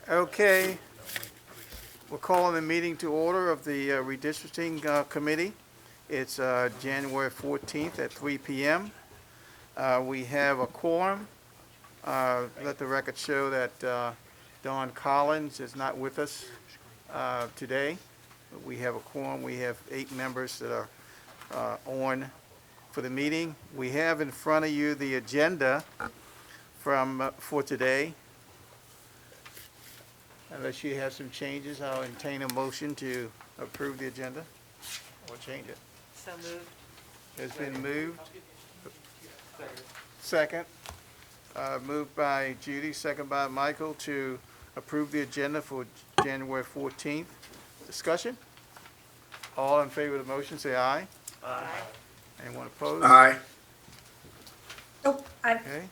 Okay, we're calling the meeting to order of the Redistricting Committee. It's January 14th at 3 p.m. We have a quorum. Let the record show that Don Collins is not with us today. We have a quorum. We have 8 members that are on for the meeting. We have in front of you the agenda for today. Unless you have some changes, I'll entertain a motion to approve the agenda or change it. So moved. It's been moved. Second. Moved by Judy, second by Michael to approve the agenda for January 14th. Discussion? All in favor of the motion, say aye. Aye. Anyone opposed? Aye. Oh, I, Okay.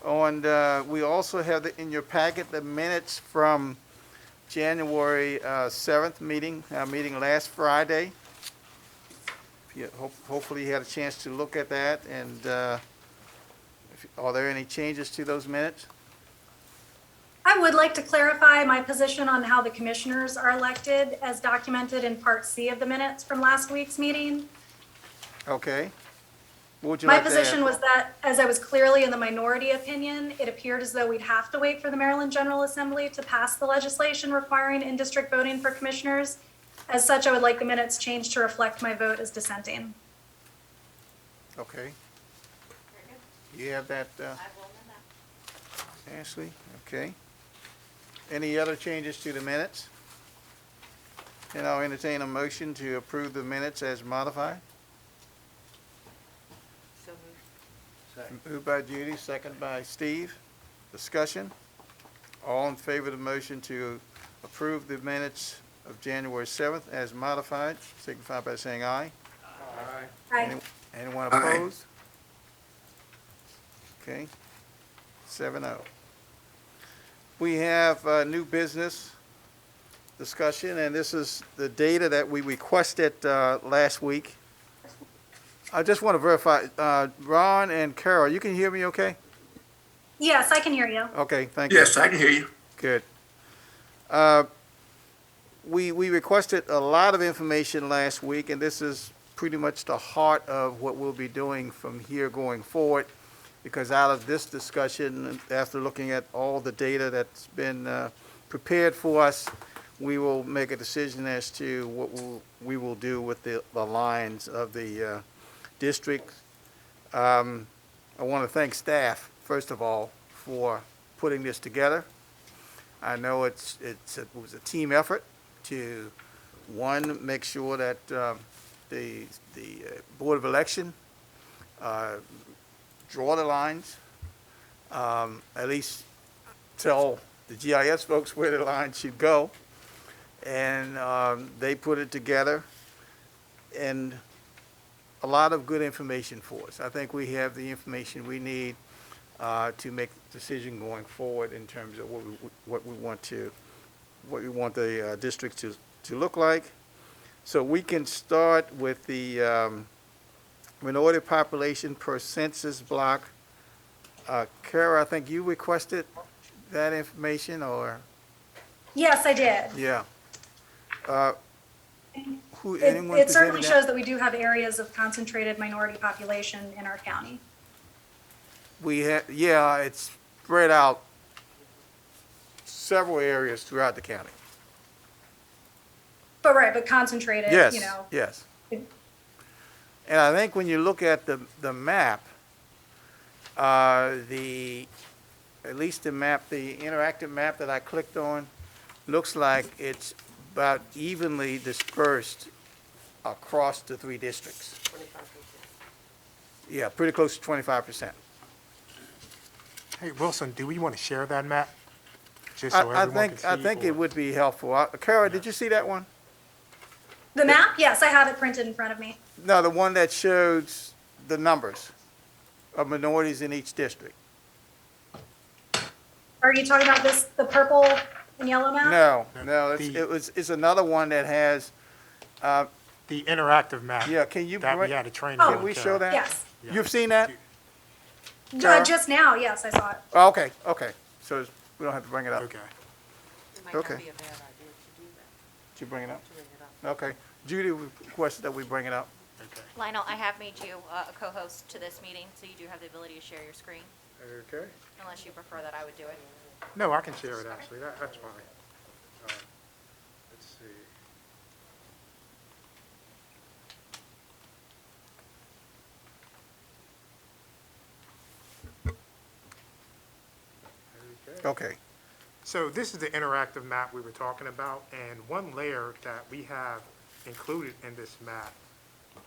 And we also have in your packet the minutes from January 7th meeting, our meeting last Friday. Hopefully you had a chance to look at that. And are there any changes to those minutes? I would like to clarify my position on how the commissioners are elected as documented in Part C of the minutes from last week's meeting. Okay. What would you My like to add? position was that, as I was clearly in the minority opinion, it appeared as though we'd have to wait for the Maryland General Assembly to pass the legislation requiring in-district voting for commissioners. As such, I would like the minutes changed to reflect my vote as dissenting. Okay. You have that, Ashley? Okay. Any other changes to the minutes? And I'll entertain a motion to approve the minutes as modified. So moved. Moved by Judy, second by Steve. Discussion? All in favor of the motion to approve the minutes of January 7th as modified, signify by saying aye. Aye. Anyone Aye. opposed? Okay, 7-0. We have new business discussion, and this is the data that we requested last week. I just want to verify, Ron and Carol, you can hear me okay? Yes, I can hear you. Okay, thank you. Yes, I can hear you. Good. We requested a lot of information last week, and this is pretty much the heart of what we'll be doing from here going forward, because out of this discussion, after looking at all the data that's been prepared for us, we will make a decision as to what we will do with the lines of the district. I want to thank staff, first of all, for putting this together. I know it was a team effort to, one, make sure that the Board of Election draw the lines, at least tell the GIS folks where the lines should go, and they put it together, and a lot of good information for us. I think we have the information we need to make a decision going forward in terms of what we want the district to look like. So we can start with the minority population per census block. Kara, I think you requested that information, or? Yes, I did. Yeah. Anyone It certainly presented that? shows that we do have areas of concentrated minority population in our county. We have, yeah, it's spread out several areas throughout the county. But right, concentrated, Yes, you know. yes. And I think when you look at the map, at least the map, the interactive map that I clicked on, looks like it's about evenly dispersed across the 3 districts. 25%. Yeah, pretty close to 25%. Hey, Wilson, do we want to share that map? Just so I everyone can see? think it or- would be helpful. Kara, did you see that one? The map, yes, I have it printed in front of me. No, the one that shows the numbers of minorities in each district. Are you talking about this, the purple and yellow map? No, it's another one that has, The interactive map. yeah, can you, That we bring- had a training. Oh. can we show that? Yes. You've seen that? Sure. Just now, yes, I saw it. Oh, okay, so We don't have to bring it up. Okay. It might Okay. not be a bad idea to do that, Did you bring it up? to bring it up. Okay. Judy requested that we bring it up. Okay. Lionel, I have made you a co-host to this meeting, so you do have the ability to share your screen, Okay. unless you prefer that I would do it. No, I can share it, actually. That's fine. Let's see. Okay. Okay. So this is the interactive map we were talking about, and one layer that we have included in this map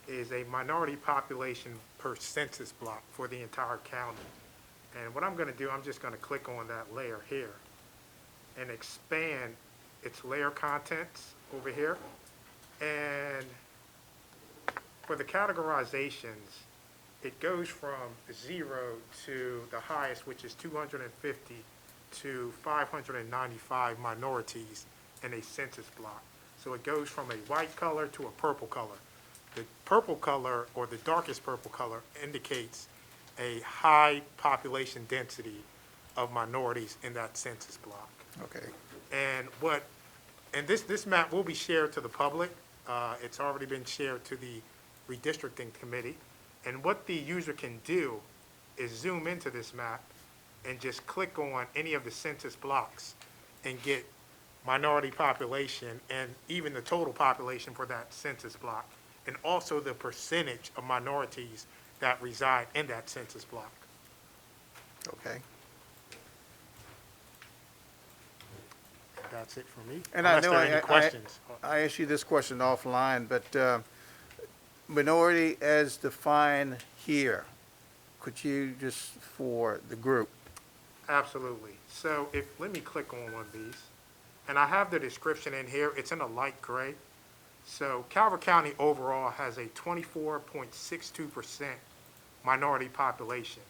is a minority population per census block for the entire county. And what I'm gonna do, I'm just gonna click on that layer here and expand its layer contents over here. And for the categorizations, it goes from 0 to the highest, which is 250 to 595 minorities in a census block. So it goes from a white color to a purple color. The purple color, or the darkest purple color, indicates a high population density of minorities in that census block. Okay. And this map will be shared to the public. It's already been shared to the Redistricting Committee. And what the user can do is zoom into this map and just click on any of the census blocks and get minority population and even the total population for that census block, and also the percentage of minorities that reside in that census block. Okay. That's it for me. And I Unless know there are any questions. I asked you this question offline, but minority as defined here, could you just, for the group? Absolutely. So let me click on one of these. And I have the description in here. It's in a light gray. So Calvert County overall has a 24.62% minority population.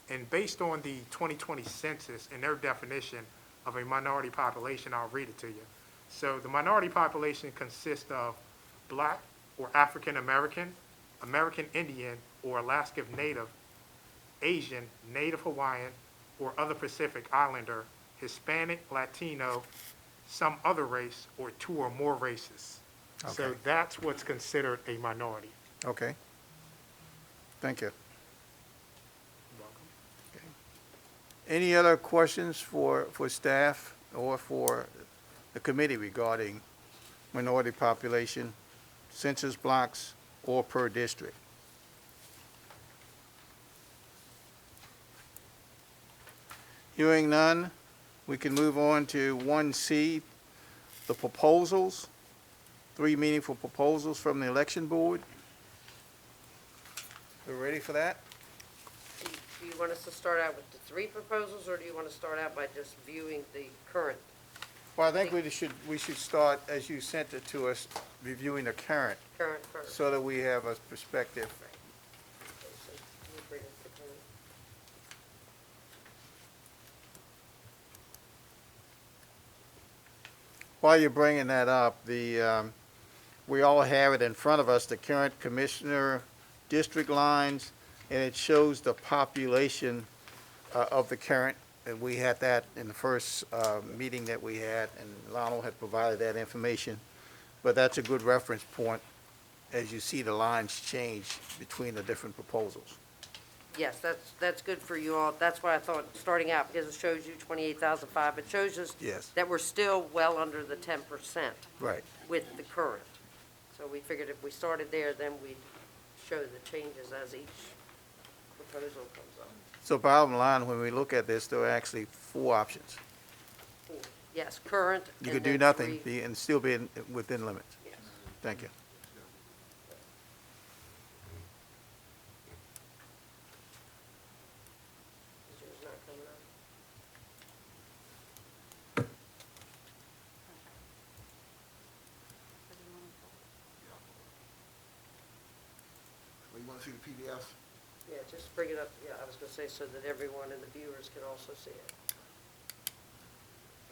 And based on the 2020 census and their definition of a minority population, I'll read it to you. So the minority population consists of Black or African American, American Indian or Alaska Native, Asian, Native Hawaiian, or other Pacific Islander, Hispanic, Latino, some other race, or two or more races. So Okay. that's what's considered a minority. Okay. Thank you. Welcome. Any other questions for staff or for the committee regarding minority population, census blocks, or per district? Hearing none, we can move on to 1C, the proposals. 3 meaningful proposals from the election board. We ready for that? Do you want us to start out with the 3 proposals, or do you want to start out by just viewing the current? Well, I think we should start, as you sent it to us, reviewing the current, First? so that we have a perspective. Okay, so can you bring up the current? While you're bringing that up, we all have it in front of us, the current commissioner district lines, and it shows the population of the current. And we had that in the first meeting that we had, and Lionel had provided that information. But that's a good reference point as you see the lines change between the different proposals. Yes, that's good for you all. That's why I thought, starting out, because it shows you 28,005, it shows us Yes. that we're still well under the 10% Right. with the current. So we figured if we started there, then we'd show the changes as each proposal comes up. So bottom line, when we look at this, there are actually 4 options. Yes, current. You and could do then nothing 3 and still be within limits. Yes. Thank you. Is yours not coming up? You want to see the PDFs? Yeah, just bring it up, yeah, I was gonna say, so that everyone and the viewers can also see it.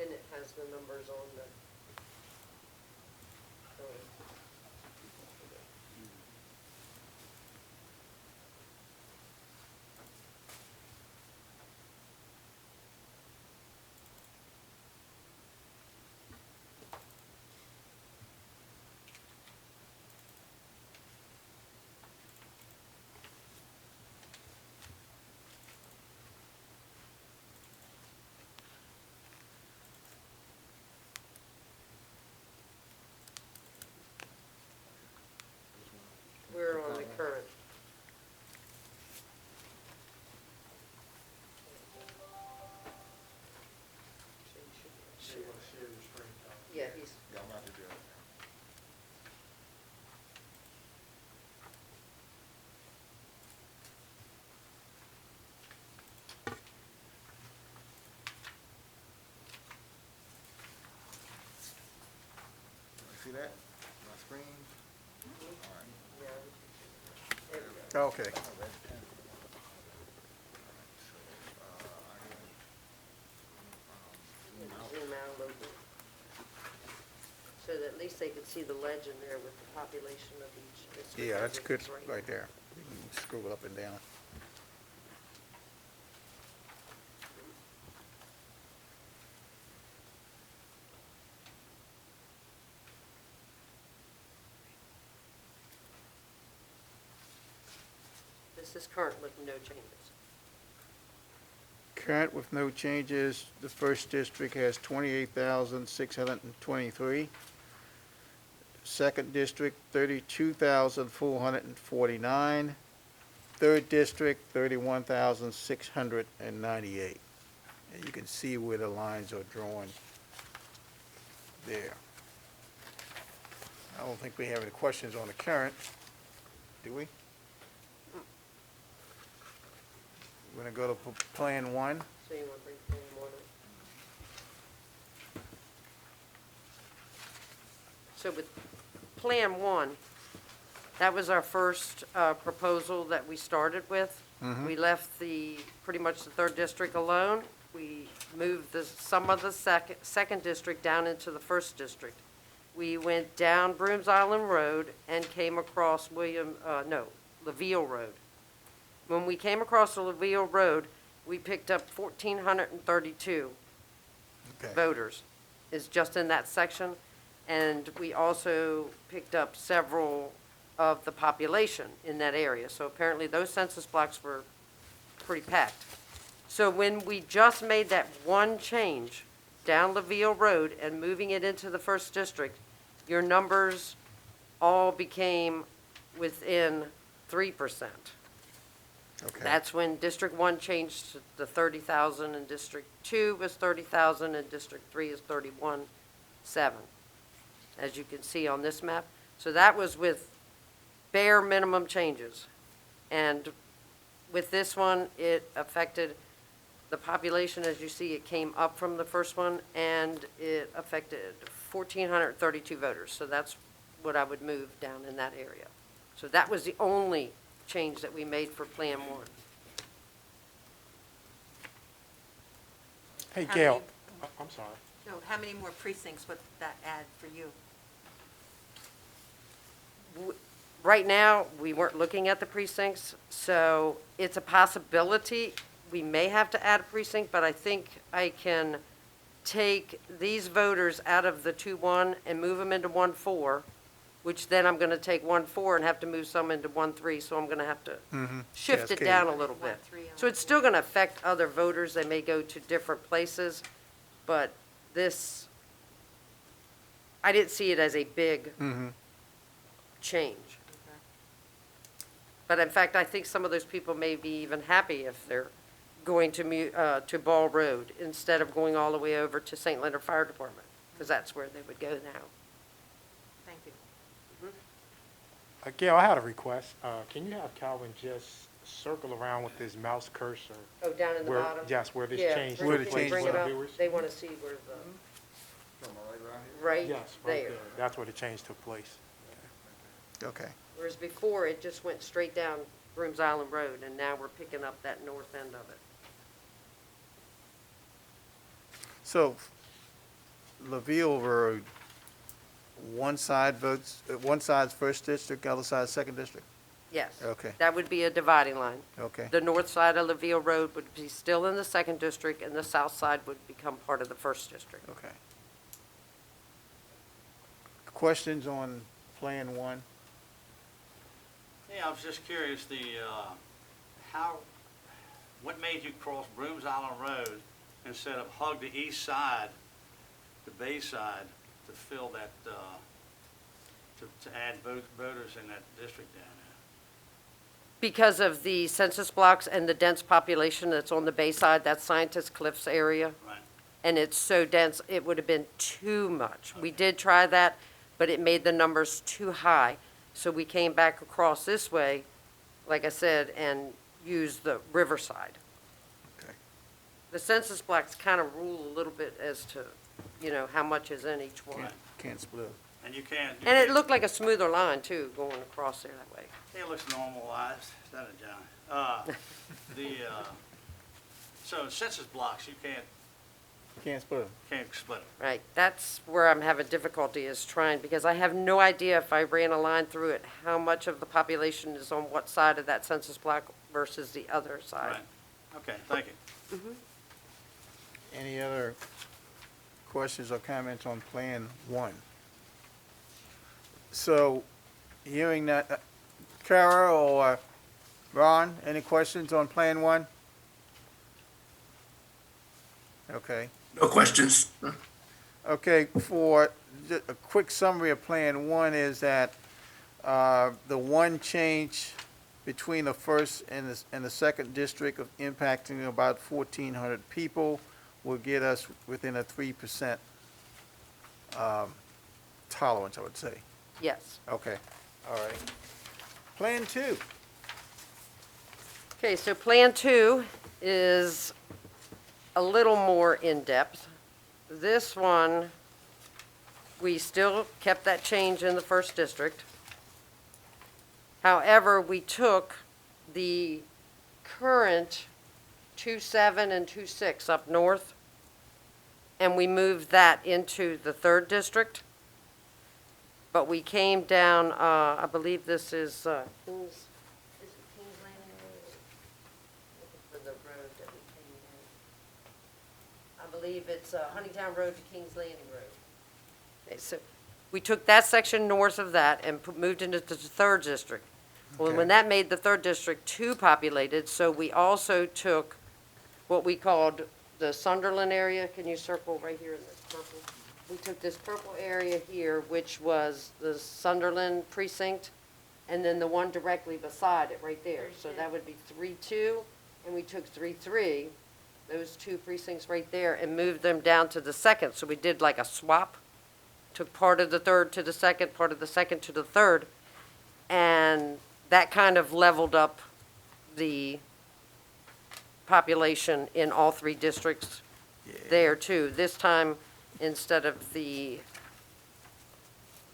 And it has the numbers on the. Okay. Zoom out a little bit. So that at least they could see the legend there with the population of each district. Yeah, as that's it good is right there. You can scroll it up and down. This is current with no changes. Current with no changes, the first district has 28,623. Second district, 32,449. Third district, 31,698. And you can see where the lines are drawn there. I don't think we have any questions on the current, do we? We're gonna go to Plan 1. So you want to bring Plan 1 up? So with Plan 1, that was our first proposal that we started with. We left pretty much the third district alone. We moved some of the second district down into the first district. We went down Brooms Island Road and came across LaVille Road. When we came across the LaVille Road, we picked up 1,432 Okay. voters, is just in that section. And we also picked up several of the population in that area. So apparently those census blocks were pretty packed. So when we just made that one change down LaVille Road and moving it into the first district, your numbers all became within 3%. Okay. That's when District 1 changed to the 30,000, and District 2 was 30,000, and District 3 is 31,700, as you can see on this map. So that was with bare minimum changes. And with this one, it affected the population. As you see, it came up from the first one, and it affected 1,432 voters. So that's what I would move down in that area. So that was the only change that we made for Plan 1. Hey, How Gail, many- I'm sorry. No, how many more precincts would that add for you? Right now, we weren't looking at the precincts, so it's a possibility. We may have to add a precinct, but I think I can take these voters out of the 2-1 and move them into 1-4, which then I'm going to take 1-4 and have to move some into 1-3, so I'm going to have to shift it Cascade. down a little bit. 1-3 and So it's still going to affect other voters. They may go to different places, but this, I didn't see it as a big change. But in fact, I think some of those people may be even happy if they're going to Ball Road instead of going all the way over to St. Leonard Fire Department, because that's where they would go now. Thank you. Gail, I had a request. Can you have Calvin just circle around with his mouse cursor? Oh, down in the Where- bottom? Yes, where this Yeah, change Where the took change place bring for it the up. viewers? They want to see where the, right Yes, right there. there. That's where the change took place. Okay. Whereas before, it just went straight down Brooms Island Road, and now we're picking up that north end of it. So, LaVille Road, one side's first district, other side's second district? Yes. Okay. That would be a dividing line. Okay. The north side of LaVille Road would be still in the second district, and the south side would become part of the first district. Okay. Questions on Plan 1? Yeah, I was just curious, what made you cross Brooms Island Road instead of hug the east side, the bay side, to fill that, to add voters in that district down there? Because of the census blocks and the dense population that's on the bay side, that's Scientist Cliffs area, Right. and it's so dense, it would have been too much. We did try that, but it made the numbers too high. So we came back across this way, like I said, and used the riverside. Okay. The census blocks kind of rule a little bit as to, how much is in each one. Right. Can't split. And you can't. And it looked like a smoother line, too, going across there that way. It looks normalized, doesn't it, John? So census blocks, you Can't split them. can't split them. Right, that's where I'm having difficulty is trying, because I have no idea if I ran a line through it, how much of the population is on what side of that census block versus the other side. Right. Okay, thank you. Any other questions or comments on Plan 1? So, hearing that, Kara or Ron, any questions on Plan 1? Okay. No questions. Okay, for a quick summary of Plan 1 is that the one change between the first and the second district of impacting about 1,400 people will get us within a 3% tolerance, I would say. Yes. Okay, all right. Plan 2. Okay, so Plan 2 is a little more in-depth. This one, we still kept that change in the first district. However, we took the current 2.7 and 2.6 up north, and we moved that into the third district. But we came down, I believe this is Kings Landing Road? Looking for the road that we came in. I believe it's Huntingtown Road to Kings Landing Road. Okay, so we took that section north of that and moved into the third district. Well, Okay. when that made the third district too populated, so we also took what we called the Sunderland area. Can you circle right here in this purple? We took this purple area here, which was the Sunderland precinct, and then the one directly beside it right there. So that would be 3-2, and we took 3-3, those two precincts right there, and moved them down to the second. So we did like a swap. Took part of the third to the second, part of the second to the third, and that kind of leveled up the population in all three districts there too. This time, instead of the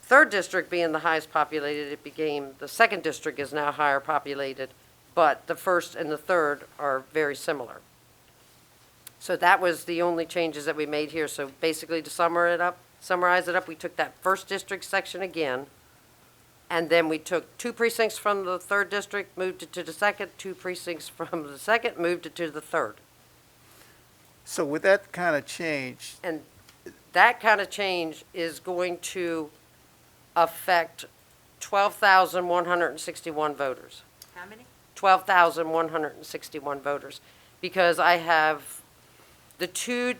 third district being the highest populated, it became, the second district is now higher populated, but the first and the third are very similar. So that was the only changes that we made here. So basically, to summarize it up, we took that first district section again, and then we took 2 precincts from the third district, moved it to the second, 2 precincts from the second, moved it to the third. So with that kind of change, And that kind of change is going to affect 12,161 voters. How many? 12,161 voters, because I have the two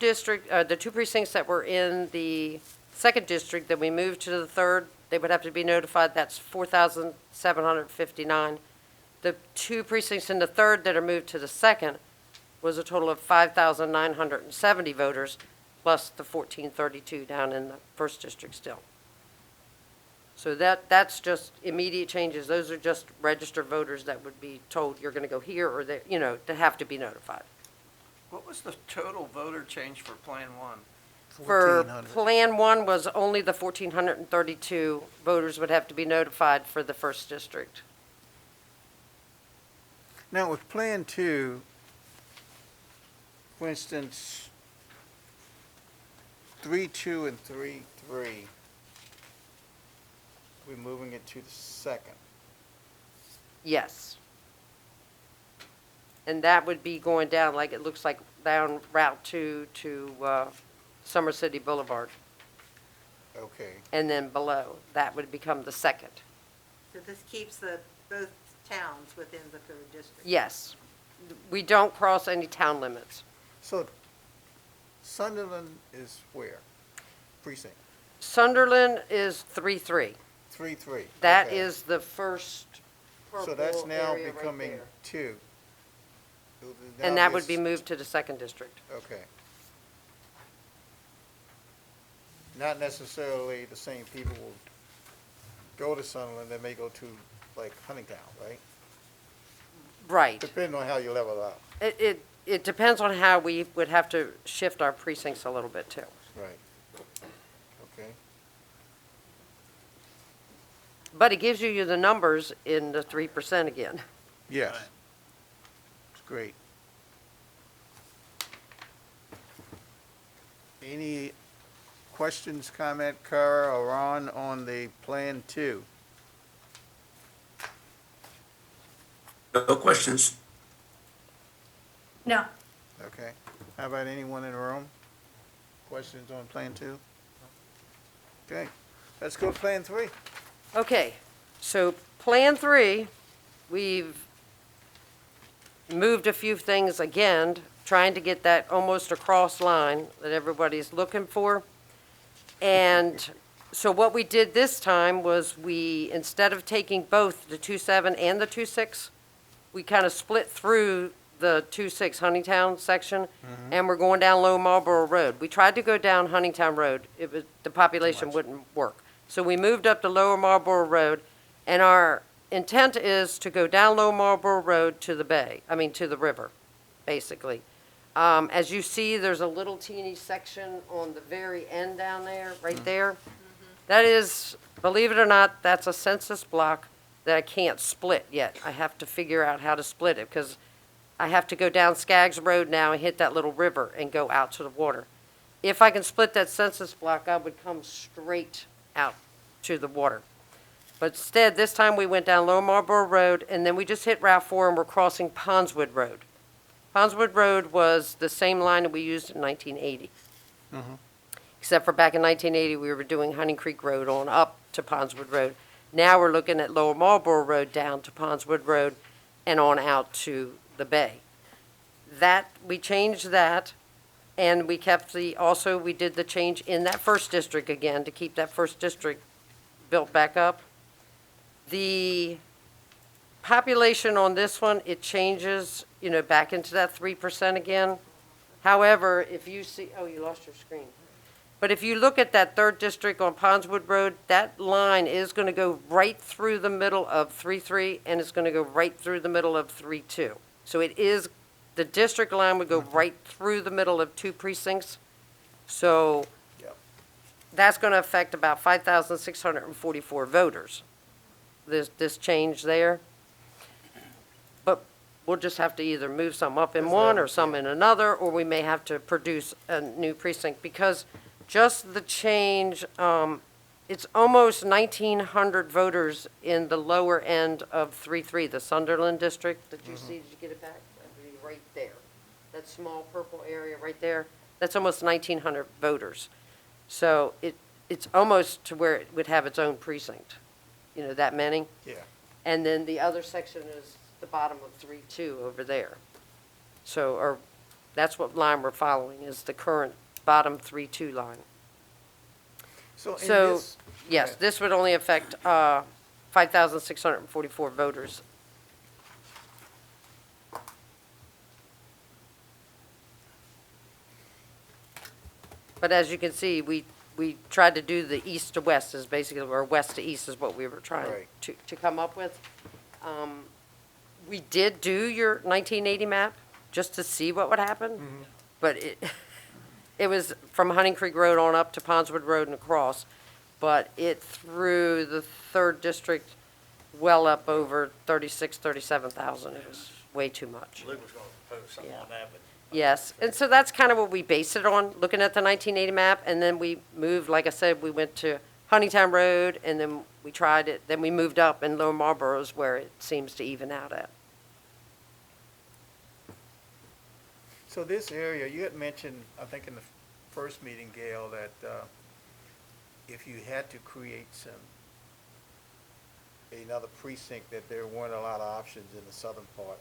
precincts that were in the second district that we moved to the third, they would have to be notified, that's 4,759. The 2 precincts in the third that are moved to the second was a total of 5,970 voters, plus the 1,432 down in the first district still. So that's just immediate changes. Those are just registered voters that would be told you're going to go here or there, to have to be notified. What was the total voter change for Plan 1? For 1,400. Plan 1 was only the 1,432 voters would have to be notified for the first district. Now with Plan 2, for instance, 3-2 and 3-3, we're moving it to the second. Yes. And that would be going down, like it looks like down Route 2 to Summer City Boulevard. Okay. And then below, that would become the second. So this keeps both towns within the third district? Yes. We don't cross any town limits. So Sunderland is where? Precinct? Sunderland is 3-3. 3-3. That okay. is the first So purple that's now area right becoming there. 2. And Now that would this- be moved to the second district. Okay. Not necessarily the same people will go to Sunderland, they may go to like Huntingtown, right? Right. Depending on how you level out. It depends on how we would have to shift our precincts a little bit too. Right. Okay. But it gives you the numbers in the 3% again. Yes. Right. It's great. Any questions, comment, Kara or Ron, on the Plan 2? No questions. No. Okay. How about anyone in the room? Questions on Plan 2? Okay, let's go to Plan 3. Okay, so Plan 3, we've moved a few things again, trying to get that almost across line that everybody's looking for. And so what we did this time was instead of taking both the 2.7 and the 2.6, we kind of split through the 2.6 Huntingtown section, and we're going down Low Marlboro Road. We tried to go down Huntingtown Road. The population wouldn't work. So we moved up to Lower Marlboro Road, and our intent is to go down Low Marlboro Road to the to the river, basically. As you see, there's a little teeny section on the very end down there, right there. That is, believe it or not, that's a census block that I can't split yet. I have to figure out how to split it, because I have to go down Skaggs Road now and hit that little river and go out to the water. If I can split that census block, I would come straight out to the water. But instead, this time we went down Lower Marlboro Road, and then we just hit Route 4 and we're crossing Pondswood Road. Pondswood Road was the same line that we used in 1980. Except for back in 1980, we were doing Hunting Creek Road on up to Pondswood Road. Now we're looking at Lower Marlboro Road down to Pondswood Road and on out to the bay. We changed that, and we kept we did the change in that first district again to keep that first district built back up. The population on this one, it changes, back into that 3% again. However, if you see, oh, you lost your screen. But if you look at that third district on Pondswood Road, that line is going to go right through the middle of 3.3, and it's going to go right through the middle of 3.2. So the district line would go right through the middle of 2 precincts. So Yep. that's going to affect about 5,644 voters, this change there. But we'll just have to either move some up in one or some in another, or we may have to produce a new precinct, because just the change, it's almost 1,900 voters in the lower end of 3.3, the Sunderland district. Did you see, did you get it back? That'd be right there. That small purple area right there, that's almost 1,900 voters. So it's almost to where it would have its own precinct, that many. Yeah. And then the other section is the bottom of 3.2 over there. So, that's what line we're following, is the current bottom 3.2 line. So in So, this, yes, this would only affect 5,644 voters. But as you can see, we tried to do the east to west is basically, or west to east is what we were trying Right. to come up with. We did do your 1980 map just to see what would happen, but it was from Hunting Creek Road on up to Pondswood Road and across, but it threw the third district well up over 37,000. It was way too much. Luke was gonna propose something on that, but. Yes, and so that's kind of what we based it on, looking at the 1980 map, and then we moved, like I said, we went to Huntingtown Road, and then we tried it, then we moved up, and Lower Marlboro is where it seems to even out at. so this area, you had mentioned, I think in the first meeting, Gail, that if you had to create another precinct, that there weren't a lot of options in the southern part.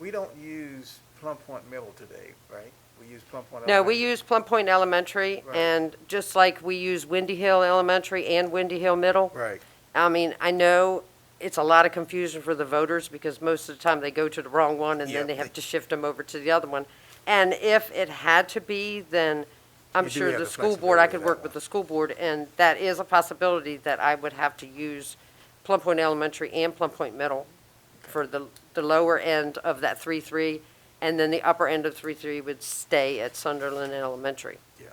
We don't use Plum Point Middle today, right? We use Plum Point No, Elementary. we use Plum Point Elementary, Right. and just like we use Windy Hill Elementary and Windy Hill Middle. Right. I mean, I know it's a lot of confusion for the voters, because most of the time they go to the wrong one, and Yep. then they have to shift them over to the other one. And if it had to be, then I'm You do sure have the the school board, I flexibility could of work that with one. the school board, and that is a possibility that I would have to use Plum Point Elementary and Plum Point Middle for the lower end of that 3.3, and then the upper end of 3.3 would stay at Sunderland Elementary. Yeah.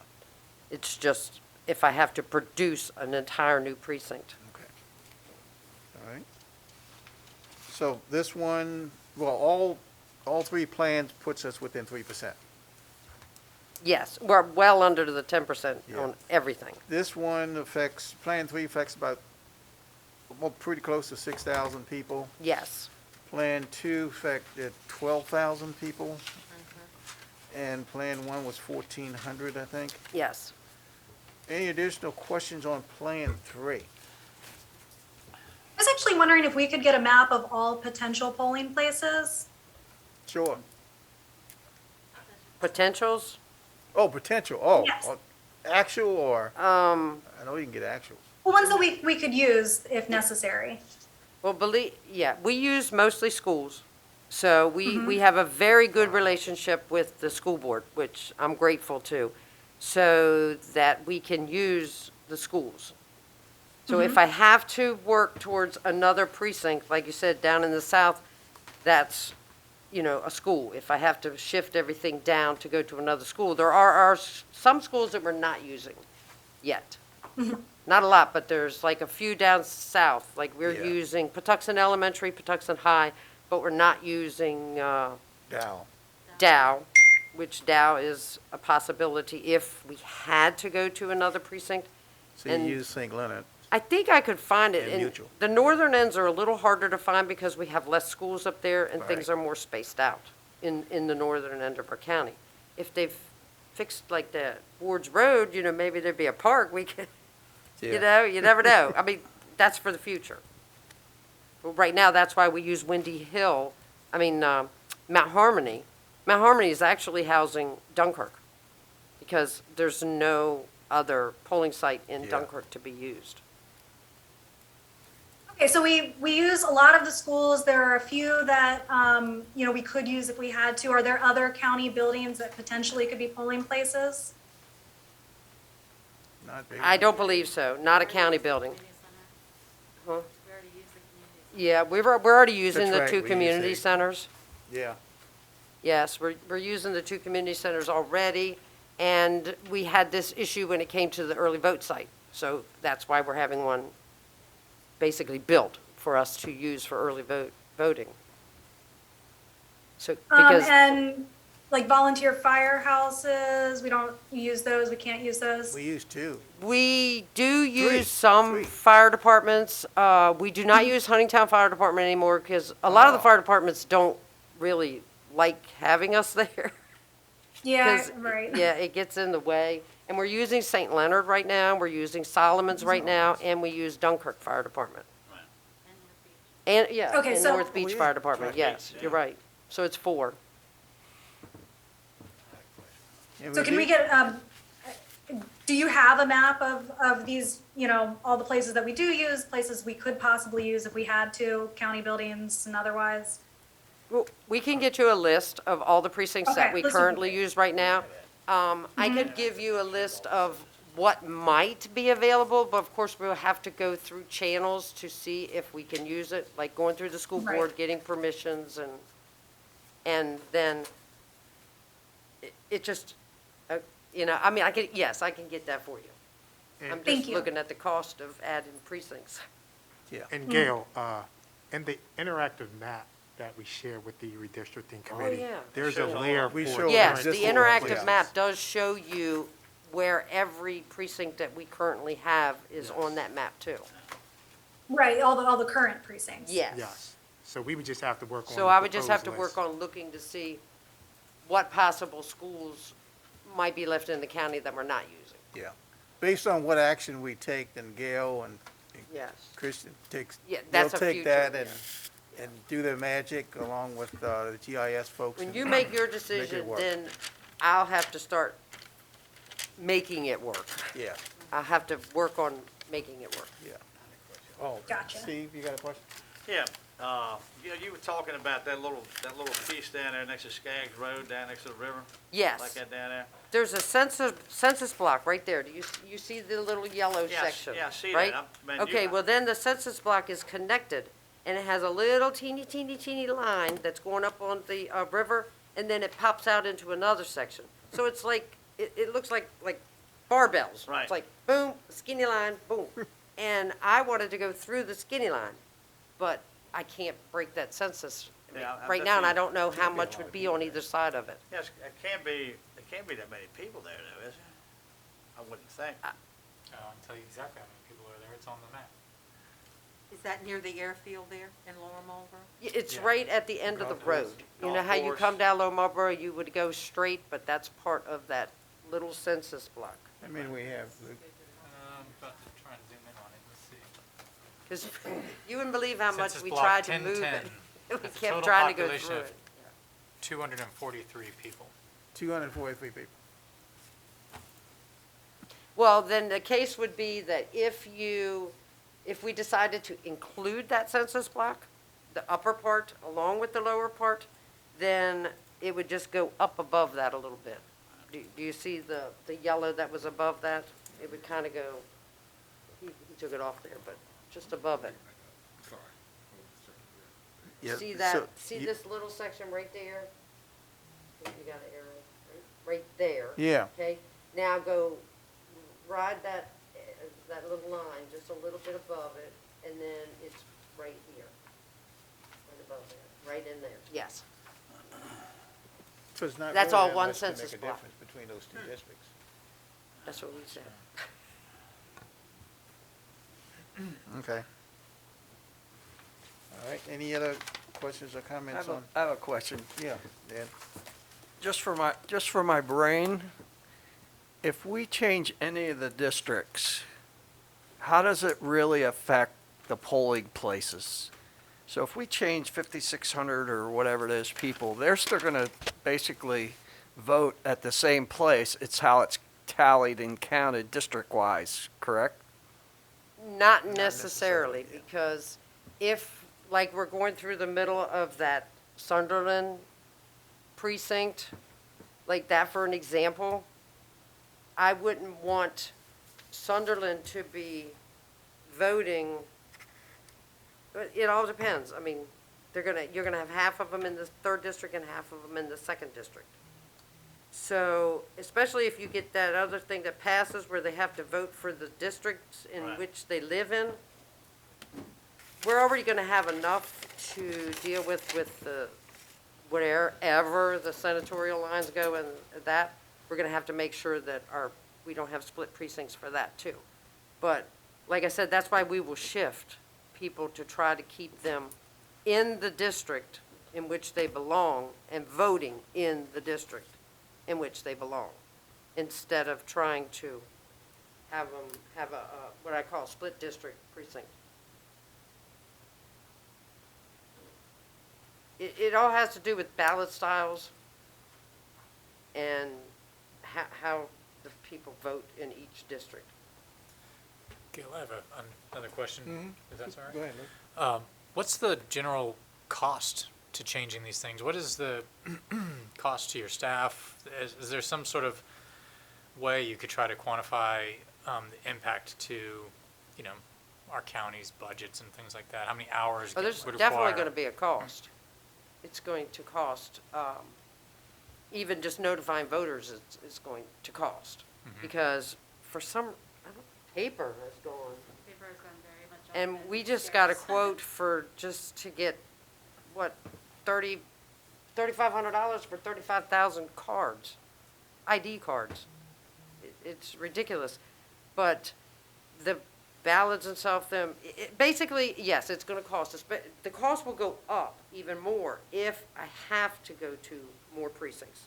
It's just if I have to produce an entire new precinct. Okay. All right. So this one, well, all three plans puts us within 3%. Yes, we're well under the 10% Yeah. on everything. This one affects, Plan 3 affects about, well, pretty close to 6,000 people. Yes. Plan 2 affected 12,000 people. And Plan 1 was 1,400, I think. Yes. Any additional questions on Plan 3? I was actually wondering if we could get a map of all potential polling places. Sure. Potentials? Oh, potential, oh. Yes. Actual or, I know you can get actual. Well, ones that we could use if necessary. Well, we use mostly schools. So we have a very good relationship with the school board, which I'm grateful to, so that we can use the schools. So if I have to work towards another precinct, like you said, down in the south, that's, a school. If I have to shift everything down to go to another school, there are some schools that we're not using yet. Not a lot, but there's like a few down south, like we're Yeah. using Patuxent Elementary, Patuxent High, but we're not using Dow, which Dow is a possibility if we had to go to another precinct. So you And- use St. Leonard. I think I could find it. And And Mutual. the northern ends are a little harder to find because we have less schools up there and things Right. are more spaced out in the northern end of our county. If they've fixed like the Ward's Road, maybe there'd be a park we could, you never know. I mean, that's for the future. But right now, that's why we use Mount Harmony. Mount Harmony is actually housing Dunkirk because there's no other polling site in Yeah. Dunkirk to be used. Okay, so we use a lot of the schools. There are a few that, we could use if we had to. Are there other county buildings that potentially could be polling places? Not big. I don't believe so, not a county building. Huh? Yeah, we're already using That's the right, two we community use centers. Yeah. Yes, we're using the two community centers already, and we had this issue when it came to the early vote site. So that's why we're having one basically built for us to use for early voting. So, because, And like volunteer firehouses, we don't use those, we can't use those. We use 2. we do Three. use some Three. fire departments. We do not use Huntingtown Fire Department anymore because a lot of the Oh. fire departments don't really like having us there. Yeah, 'Cause, right. Yeah, it gets in the way. And we're using St. Leonard right now, we're using Solomon's right now, and we use Dunkirk Fire Department. And, yeah, Okay, and so- North Beach Oh, yeah. Fire Department, North yes, Beach, you're yeah. right. So it's 4. And So can we get, do you have a map of these, all the places that we do use, places we could possibly use if we had to, county buildings and otherwise? Well, we can get you a list of all the precincts that Okay, we list would be currently great. use right now. I could give you a list of what might be available, but of course, we'll have to go through channels to see if we can use it, like going through the school Right. board, getting permissions, and then it just, I can get that for you. I'm And, Thank just you. looking at the cost of adding precincts. and Gail, in the interactive map that we share with the redistricting committee, yeah. there's a Shows all layer of for. We show Yes, the existing interactive places. map does show you where every precinct that we currently have is on that map too. Right, all the current precincts. Yes, so we would just have to work on. So the I would just have to proposed work list. on looking to see what possible schools might be left in the county that we're not using. Yeah. Based on what action we take, then Gail and Yes. Christian Yeah, they'll that's a take future, that yeah. and do their magic along with the GIS folks. When and you make your it decision, work. then I'll have to start making it work. Yeah, I'll have to work on making it work. yeah. Oh, Gotcha. Steve, you got a question? Yeah, you were talking about that little piece down there next to Skaggs Road, down next to the river? Like Yes, that down there? there's a census block right there. Do you see the little yellow Yes, section? yeah, I see that. right? Man, Okay, well then the census block is connected, and it has a little teeny line that's going up on the river, and then it pops out into another section. So it's like, it looks like barbells. Right. It's like, boom, skinny line, boom. And I wanted to go through the skinny line, but I can't break that census Yeah, I'm right now, and I definitely- don't know how much would be on either side of it. Yes, it can't be that many people there though, is it? I wouldn't think. I'll tell you exactly how many people are there. It's on the map. Is that near the airfield there in Lower Marlboro? It's Yeah. right at the end of the Golf course. road. You know Golf how you course. come down Low Marlboro, you would go straight, but that's part of that little census block. I mean, we have, About to try and zoom in on it. Let's see. Because you wouldn't believe how much Census we block tried to move 1010. it. We That's a kept total trying to go population through of it. 243 people. 243 people. Well, then the case would be that if we decided to include that census block, the upper part along with the lower part, then it would just go up above that a little bit. Do you see the yellow that was above that? It would kind of go, he took it off there, but just above it. Yeah, See that, so see you- this little section right there? I think you got an arrow, right there. Yeah. Okay, now go ride that, that little line just a little bit above it, and then it's right here. Right above there, right in there, yes. So it's not That's really all that one much to make census a block. difference between those two districts. That's what we said. Okay. All right, any other questions or comments on? I have a question. Yeah, Dan? Just for my brain, if we change any of the districts, how does it really affect the polling places? So if we change 5,600 or whatever it is people, they're still going to basically vote at the same place. It's how it's tallied and counted district-wise, correct? Not necessarily, because if, like, we're going through the middle of that Sunderland precinct, like that for an example, I wouldn't want Sunderland to be voting, it all depends. I mean, you're gonna have half of them in the third district and half of them in the second district. So, especially if you get that other thing that passes where they have to vote for the districts in Right. which they live in, we're already gonna have enough to deal with the, wherever the senatorial lines go and that, we're gonna have to make sure that we don't have split precincts for that too. But, like I said, that's why we will shift people to try to keep them in the district in which they belong and voting in the district in which they belong, instead of trying to have them have what I call split district precinct. It all has to do with ballot styles and how the people vote in each district. Gil, I have another question, if that's all right. Go ahead, Luke. What's the general cost to changing these things? What is the cost to your staff? Is there some sort of way you could try to quantify the impact to, our county's budgets and things like that? How many hours Oh, there's would definitely require? going to be a cost. It's going to cost, even just notifying voters is going to cost. Because for some, paper has gone. Paper has gone very much up. And we just got a quote for, just to get, what, $3,500 for 35,000 cards, ID cards. It's ridiculous. But the ballots and stuff, basically, yes, it's gonna cost us, but the cost will go up even more if I have to go to more precincts.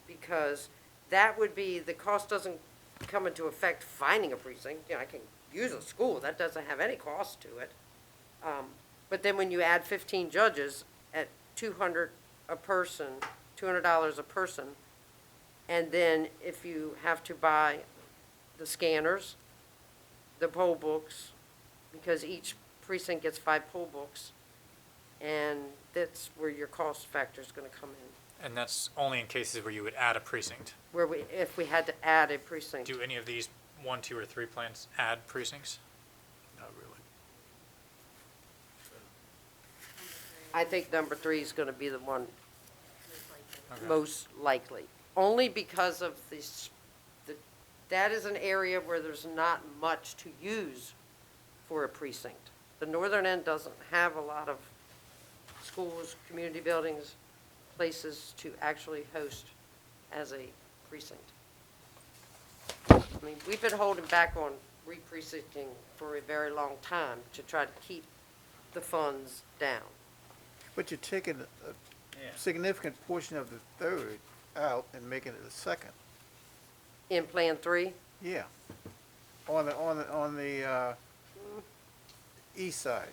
Because that would be, the cost doesn't come into effect finding a precinct. I can use a school, that doesn't have any cost to it. But then when you add 15 judges at $200 a person, $200 a person, and then if you have to buy the scanners, the poll books, because each precinct gets 5 poll books, and that's where your cost factor is gonna come in. And that's only in cases where you would add a precinct. If we had to add a precinct. Do any of these 1, 2, or 3 plans add precincts? Not really. I think number 3 is gonna be the one Okay. most likely. Only because of the that is an area where there's not much to use for a precinct. The northern end doesn't have a lot of schools, community buildings, places to actually host as a precinct. I mean, we've been holding back on re-precincting for a very long time to try to keep the funds down. But you're taking a significant portion of the third out and making it the second. In Plan 3, Yeah. On the east side.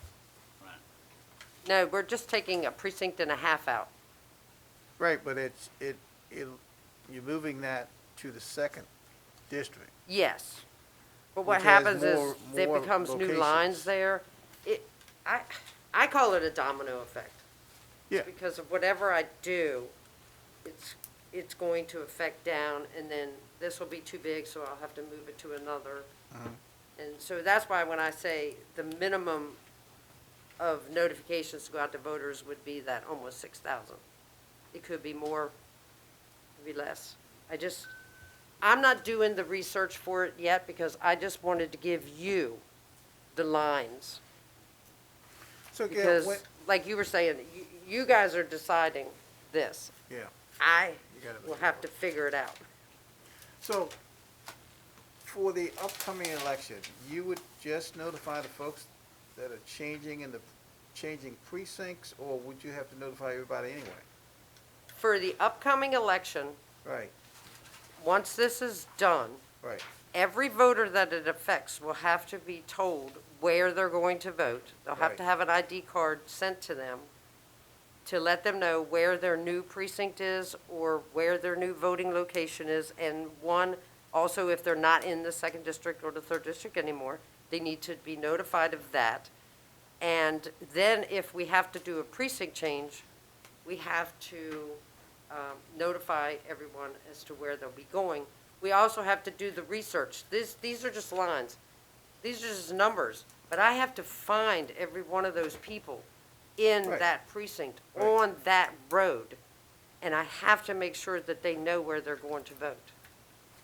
no, we're just taking a precinct and a half out. Right, but you're moving that to the second district. Yes. But what Which has happens is, there more becomes new locations. lines there. I call it a domino effect. Yeah. Because of whatever I do, it's going to affect down, and then this will be too big, so I'll have to move it to another. And so that's why when I say the minimum of notifications to go out to voters would be that almost 6,000. It could be more, it could be less. I'm not doing the research for it yet because I just wanted to give you the lines. So, Gail, Because, like you were saying, you guys are deciding this. yeah. I You gotta will make have to figure it out. So, for the upcoming election, you would just notify the folks that are changing precincts, or would you have to notify everybody anyway? For the upcoming election, Right, once this is done, right, every voter that it affects will have to be told where they're going to vote. They'll have to Right. have an ID card sent to them to let them know where their new precinct is or where their new voting location is. And one, also, if they're not in the second district or the third district anymore, they need to be notified of that. And then if we have to do a precinct change, we have to notify everyone as to where they'll be going. We also have to do the research. These are just lines. These are just numbers. But I have to find every one of those people in Right. that precinct, Right. on that road. And I have to make sure that they know where they're going to vote.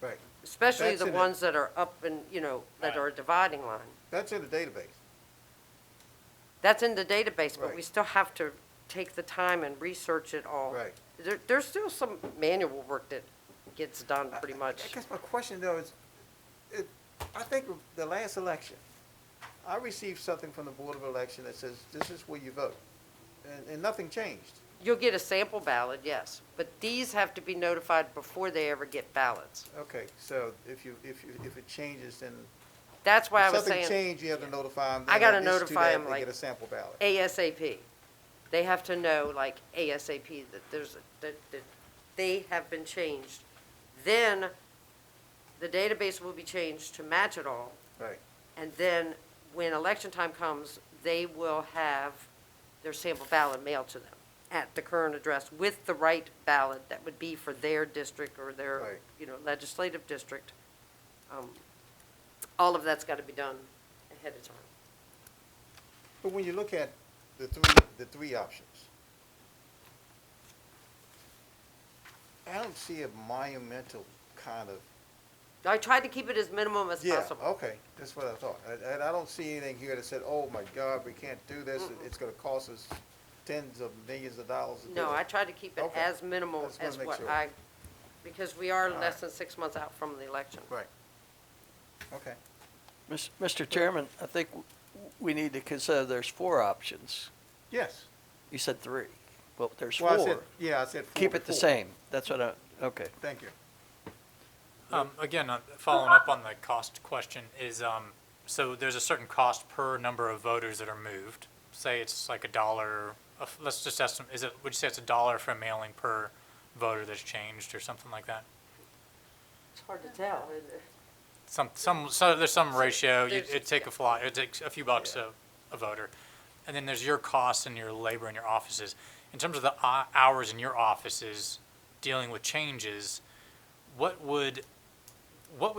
right. Especially That's the in it. ones that are up and, that are a dividing line. That's in the database. That's in the database, but Right. we still have to take the time and research it all. Right. There's still some manual work that gets done pretty I much. guess my question though is, I think the last election, I received something from the Board of Election that says, this is where you vote, and nothing changed. You'll get a sample ballot, yes, but these have to be notified before they ever get ballots. Okay, so if it changes, then, That's why I if was something saying changed, you have to notify them. I gotta then at least do notify that, 'em, they like, get a sample ballot. ASAP. They have to know, like, ASAP, that that they have been changed. Then the database will be changed to match it all. Right, And then when election time comes, they will have their sample ballot mailed to them at the current address with the right ballot that would be for their district or their, Right. legislative district. All of that's got to be done ahead of time. but when you look at the three options, I don't see a monumental kind of. I tried to keep it as minimum as Yeah, possible. okay, that's what I thought. And I don't see anything here that said, oh my God, we can't do this, it's gonna cost us tens of millions of dollars to do it. No, I tried to keep it Okay. as minimal Just wanna as make what sure. because we are All less right. than 6 months out from the election. Right. Okay. Mr. Chairman, I think we need to consider there's 4 options. Yes. You said 3. Well, there's Well, I 4. said, yeah, I said four Keep it the before. same. That's what okay. Thank you. Again, following up on the cost question is, so there's a certain cost per number of voters that are moved. Say it's like $1, let's just estimate, would you say it's $1 for a mailing per voter that's changed or something like that? It's hard to tell, isn't it? So there's some ratio, There's- it'd take it'd take a few bucks a voter. And then there's your costs and your labor in your offices. In terms of the hours in your offices dealing with changes, what would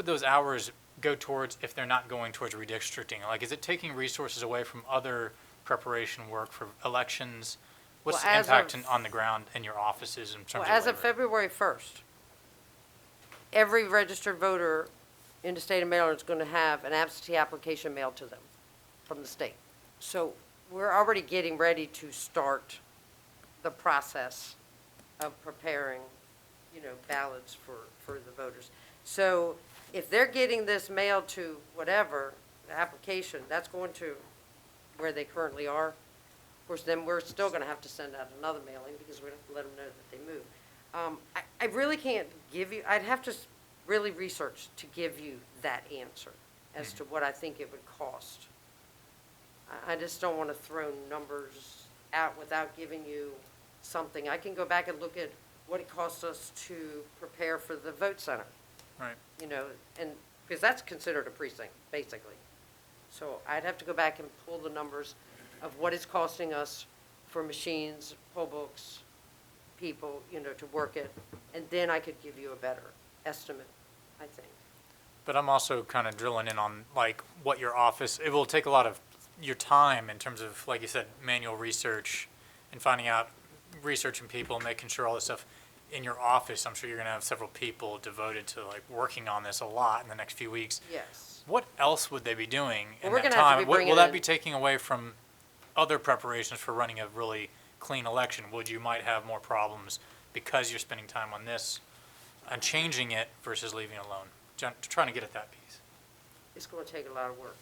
those hours go towards if they're not going towards redistricting? Like, is it taking resources away from other preparation work for elections? What's Well, the as impact of- on the ground in your offices in terms Well, of as labor? of February 1st, every registered voter in the state of Maryland is going to have an absentee application mailed to them from the state. So we're already getting ready to start the process of preparing, ballots for the voters. So if they're getting this mailed to whatever, the application, that's going to where they currently are. Of course, then we're still going to have to send out another mailing because we have to let them know that they moved. I really can't give you, I'd have to really research to give you that answer as to what I think it would cost. I just don't want to throw numbers out without giving you something. I can go back and look at what it costs us to prepare for the vote center, Right. and, because that's considered a precinct, basically. So I'd have to go back and pull the numbers of what it's costing us for machines, poll books, people, to work it, and then I could give you a better estimate, I think. But I'm also kind of drilling in on like what your office, it will take a lot of your time in terms of, like you said, manual research and finding out, researching people, making sure all this stuff in your office. I'm sure you're going to have several people devoted to like working on this a lot in the next few weeks. Yes. What else would they be doing in Well, we're that gonna have to time? be Will bringing that in- be taking away from other preparations for running a really clean election? Would you might have more problems because you're spending time on this and changing it versus leaving it alone? Trying to get at that piece. It's going to take a lot of work.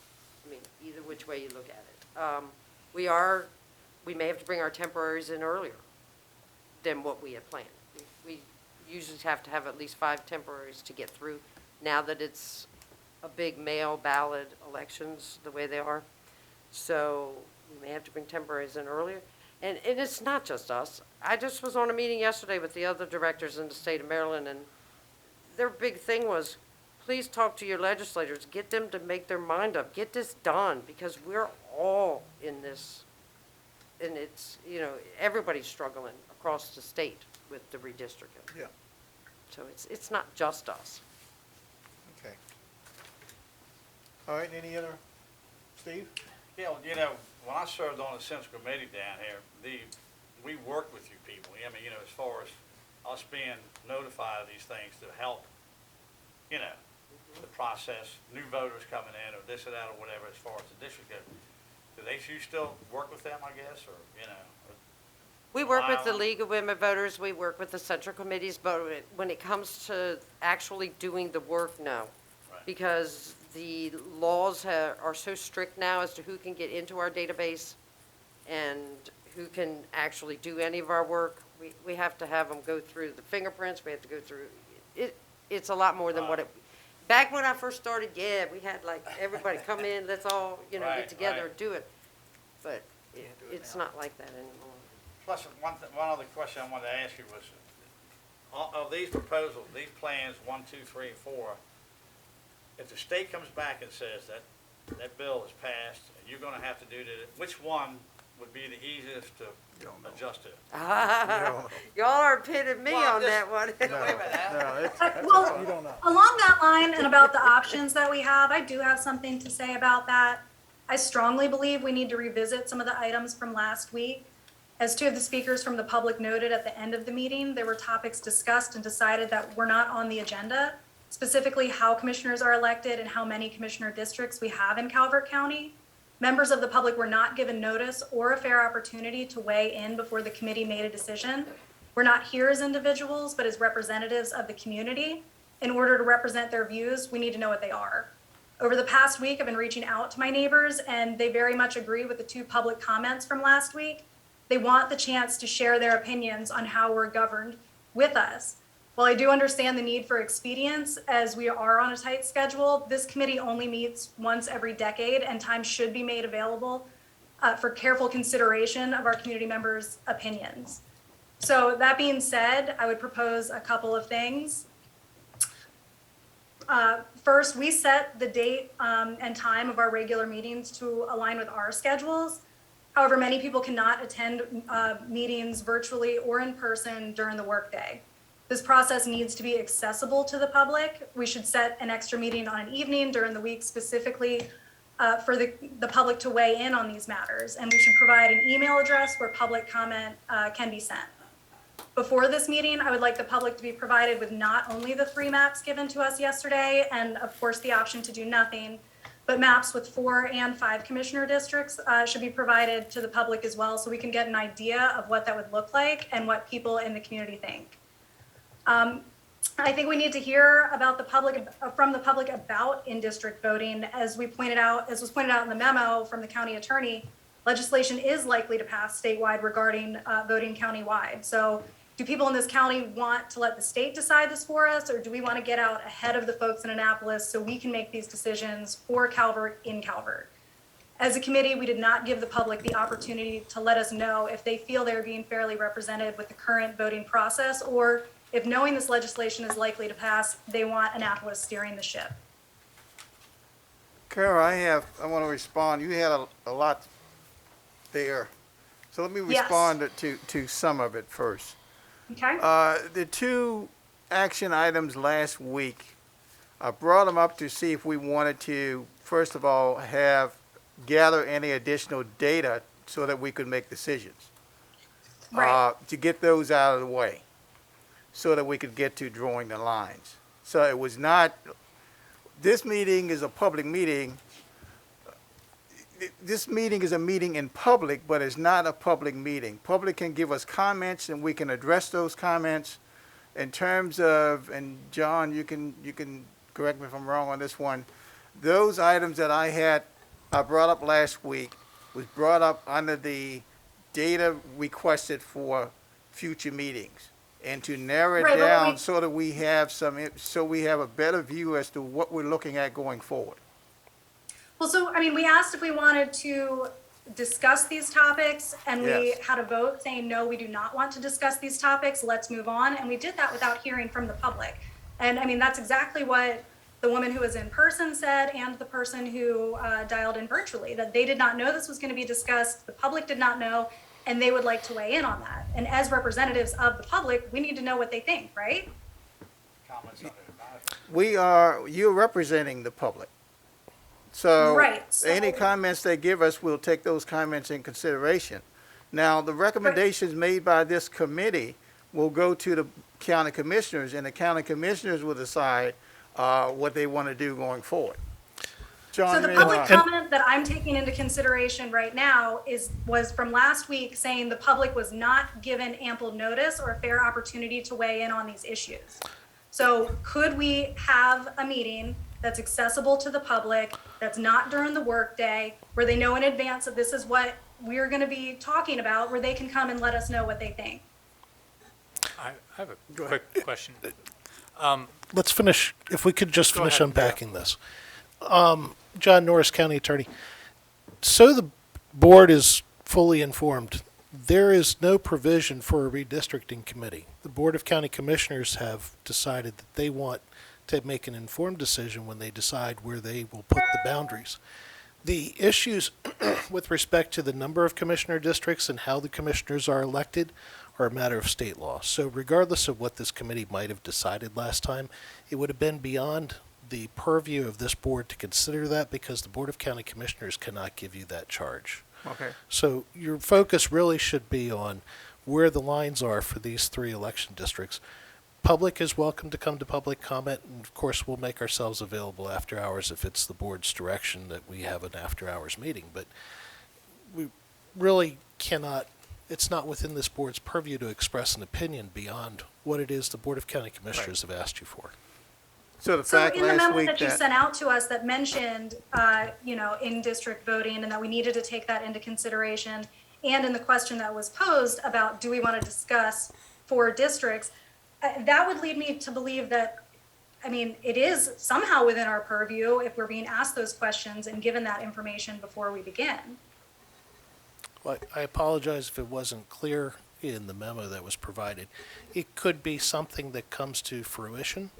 I mean, either which way you look at it. We may have to bring our temporaries in earlier than what we had planned. We usually have to have at least 5 temporaries to get through. Now that it's a big mail ballot elections, the way they are. So we may have to bring temporaries in earlier. And it's not just us. I just was on a meeting yesterday with the other directors in the state of Maryland, and their big thing was, please talk to your legislators, get them to make their mind up, get this done, because we're all in this. And it's, everybody's struggling across the state with the redistricting. Yeah. So it's not just us. Okay. All right, any other, Steve? Yeah, when I served on the Census Committee down here, we worked with you people. I mean, as far as us being notified of these things to help, the process, new voters coming in or this or that or whatever as far as the district goes. Do you still work with them, I guess, or, We work with the Wow. League of Women Voters, we work with the central committees, but when it comes to actually doing the work, no. Right. Because the laws are so strict now as to who can get into our database and who can actually do any of our work. We have to have them go through the fingerprints, we have to go through, it's a lot more than what it, back when I first started, yeah, we had like everybody come in, let's all, Right, get together right. and do it. But it's not like that anymore. Plus, one other question I wanted to ask you was, of these proposals, these plans, 1, 2, 3, and 4, if the state comes back and says that bill is passed, and you're gonna have to do which one would be the easiest to adjust to? Y'all are pitting me Well, on this- that one. Well, along that line and about the options that we have, I do have something to say about that. I strongly believe we need to revisit some of the items from last week. As 2 of the speakers from the public noted at the end of the meeting, there were topics discussed and decided that were not on the agenda, specifically how commissioners are elected and how many commissioner districts we have in Calvert County. Members of the public were not given notice or a fair opportunity to weigh in before the committee made a decision. We're not here as individuals, but as representatives of the community. In order to represent their views, we need to know what they are. Over the past week, I've been reaching out to my neighbors, and they very much agree with the 2 public comments from last week. They want the chance to share their opinions on how we're governed with us. While I do understand the need for expedience, as we are on a tight schedule, this committee only meets once every decade, and time should be made available for careful consideration of our community members' opinions. So that being said, I would propose a couple of things. First, we set the date and time of our regular meetings to align with our schedules. However, many people cannot attend meetings virtually or in person during the workday. This process needs to be accessible to the public. We should set an extra meeting on an evening during the week specifically for the public to weigh in on these matters. And we should provide an email address where public comment can be sent. Before this meeting, I would like the public to be provided with not only the 3 maps given to us yesterday, and of course, the option to do nothing, but maps with 4 and 5 commissioner districts should be provided to the public as well, so we can get an idea of what that would look like and what people in the community think. I think we need to hear about from the public about in-district voting. As was pointed out in the memo from the county attorney, legislation is likely to pass statewide regarding voting countywide. So do people in this county want to let the state decide this for us, or do we want to get out ahead of the folks in Annapolis so we can make these decisions for Calvert in Calvert? As a committee, we did not give the public the opportunity to let us know if they feel they're being fairly represented with the current voting process, or if knowing this legislation is likely to pass, they want Annapolis steering the ship. Kara, I want to respond. You had a lot there. So let me Yes. respond to some of it first. Okay? The 2 action items last week, I brought them up to see if we wanted to, first of all, gather any additional data so that we could make decisions. Right. To get those out of the way, so that we could get to drawing the lines. So it was not, this meeting is a public meeting. This meeting is a meeting in public, but it's not a public meeting. Public can give us comments and we can address those comments in terms of, and John, you can correct me if I'm wrong on this one. Those items that I brought up last week was brought up under the data requested for future meetings. And to narrow it Right, but down we- so that we have so we have a better view as to what we're looking at going forward. Well, so, I mean, we asked if we wanted to discuss these topics, and we Yes. had a vote saying, no, we do not want to discuss these topics, let's move on, and we did that without hearing from the public. And, I mean, that's exactly what the woman who was in person said, and the person who dialed in virtually, that they did not know this was going to be discussed, the public did not know, and they would like to weigh in on that. And as representatives of the public, we need to know what they think, right? Comments on it. You're representing the public. So Right, so- any comments they give us, we'll take those comments in consideration. Now, the recommendations made by this committee will go to the county commissioners, and the county commissioners will decide what they want to do going forward. John, So the you may public wanna- comment that I'm taking into consideration right now was from last week, saying the public was not given ample notice or a fair opportunity to weigh in on these issues. So could we have a meeting that's accessible to the public, that's not during the workday, where they know in advance that this is what we're going to be talking about, where they can come and let us know what they think? I have a quick question. Let's finish, if we could just Go finish ahead, unpacking this. John Norris, County Attorney. So the board is fully informed. There is no provision for a redistricting committee. The Board of County Commissioners have decided that they want to make an informed decision when they decide where they will put the boundaries. The issues with respect to the number of commissioner districts and how the commissioners are elected are a matter of state law. So regardless of what this committee might have decided last time, it would have been beyond the purview of this board to consider that, because the Board of County Commissioners cannot give you that charge. Okay. So your focus really should be on where the lines are for these 3 election districts. Public is welcome to come to public comment, and of course, we'll make ourselves available after hours if it's the board's direction that we have an after-hours meeting. But we really cannot, it's not within this board's purview to express an opinion beyond what it is the Board of County Commissioners have asked you for. So the So fact in the last memo week that you sent out to us that mentioned, in-district voting, and that we needed to take that into consideration, and in the question that was posed about, do we want to discuss 4 districts, that would lead me to believe that, I mean, it is somehow within our purview if we're being asked those questions and given that information before we begin. Well, I apologize if it wasn't clear in the memo that was provided. It could be something that comes to fruition,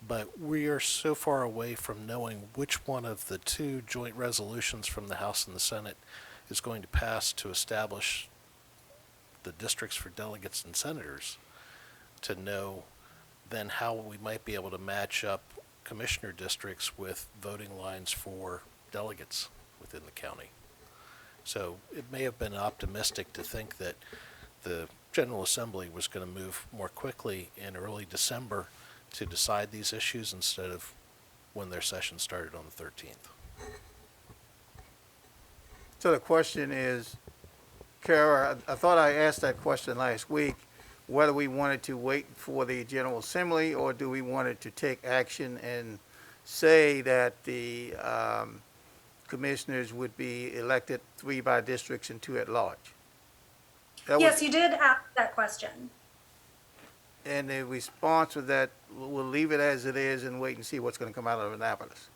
but we are so far away from knowing which one of the 2 joint resolutions from the House and the Senate is going to pass to establish the districts for delegates and senators, to know then how we might be able to match up commissioner districts with voting lines for delegates within the county. So it may have been optimistic to think that the General Assembly was going to move more quickly in early December to decide these issues instead of when their session started on the 13th. So the question is, Kara, I thought I asked that question last week, whether we wanted to wait for the General Assembly or do we wanted to take action and say that the commissioners would be elected 3 by districts and 2 at large? That Yes, was- you did ask that question. And the response was that we'll leave it as it is and wait and see what's going to come out of Annapolis.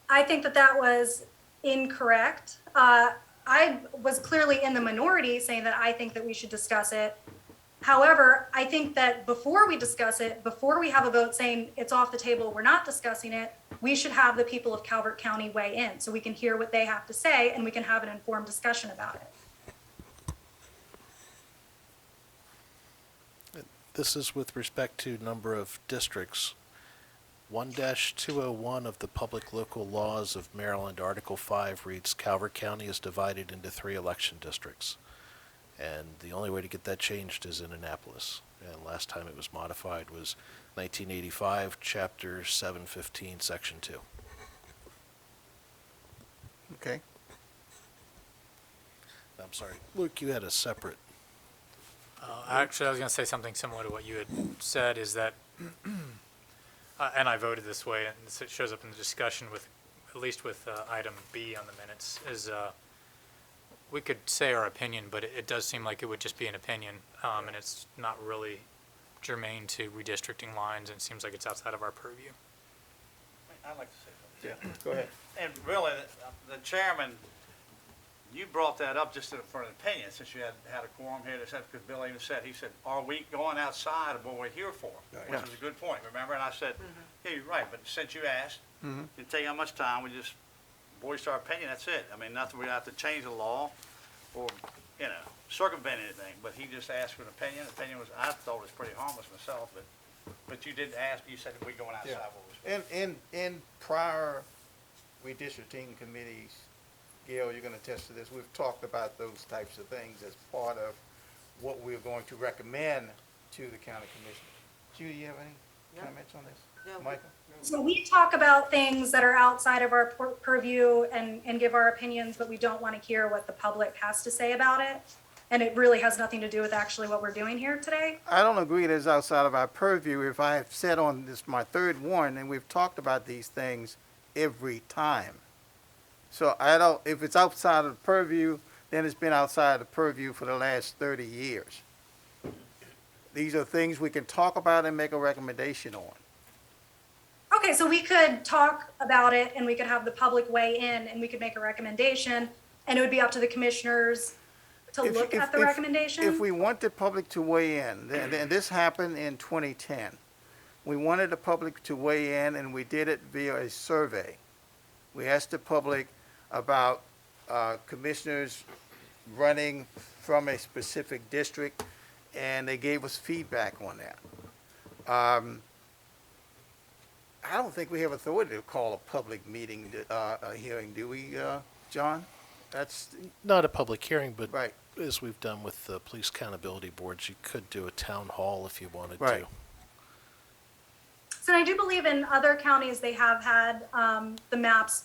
I think that that was incorrect. I was clearly in the minority saying that I think that we should discuss it. However, I think that before we discuss it, before we have a vote saying it's off the table, we're not discussing it, we should have the people of Calvert County weigh in so we can hear what they have to say and we can have an informed discussion about it. This is with respect to number of districts. 1-201 of the Public Local Laws of Maryland, Article 5 reads, Calvert County is divided into 3 election districts. And the only way to get that changed is in Annapolis. And last time it was modified was 1985, Chapter 715, Section 2. Okay? I'm sorry, Luke, you had a separate. Actually, I was going to say something similar to what you had said, is that, and I voted this way, and it shows up in the discussion with, at least with item B on the minutes, is we could say our opinion, but it does seem like it would just be an opinion, and it's not really germane to redistricting lines, and it seems like it's outside of our purview. I'd like to say something. Yeah, go ahead. And really, the chairman, you brought that up just for an opinion, since you had a quorum here, because Bill even said, he said, are we going outside of what we're here for? Which Yeah. was a good point, remember? And I said, yeah, you're right, but since you asked, didn't take how much time, we just voiced our opinion, that's it. I mean, nothing, we have to change the law or, circumvent anything, but he just asked for an opinion. Opinion was, I thought it was pretty harmless myself, but you did ask, you said, are we going outside what was. In prior redistricting committees, Gail, you're going to attest to this, we've talked about those types of things as part of what we're going to recommend to the county commission. Judy, you have any No. comments on this? No. Michael? So we talk about things that are outside of our purview and give our opinions, but we don't want to hear what the public has to say about it. And it really has nothing to do with actually what we're doing here today. I don't agree that it's outside of our purview. If I have said on this, my third one, and we've talked about these things every time. So if it's outside of the purview, then it's been outside the purview for the last 30 years. These are things we can talk about and make a recommendation on. Okay, so we could talk about it and we could have the public weigh in and we could make a recommendation and it would be up to the commissioners to look at the recommendation. If we want the public to weigh in, and this happened in 2010, we wanted the public to weigh in and we did it via a survey. We asked the public about commissioners running from a specific district, and they gave us feedback on that. I don't think we have authority to call a public meeting, a hearing, do we, John? That's, Not a public hearing, but right, as we've done with the police accountability boards, you could do a town hall if you wanted Right. to. So I do believe in other counties, they have had the maps,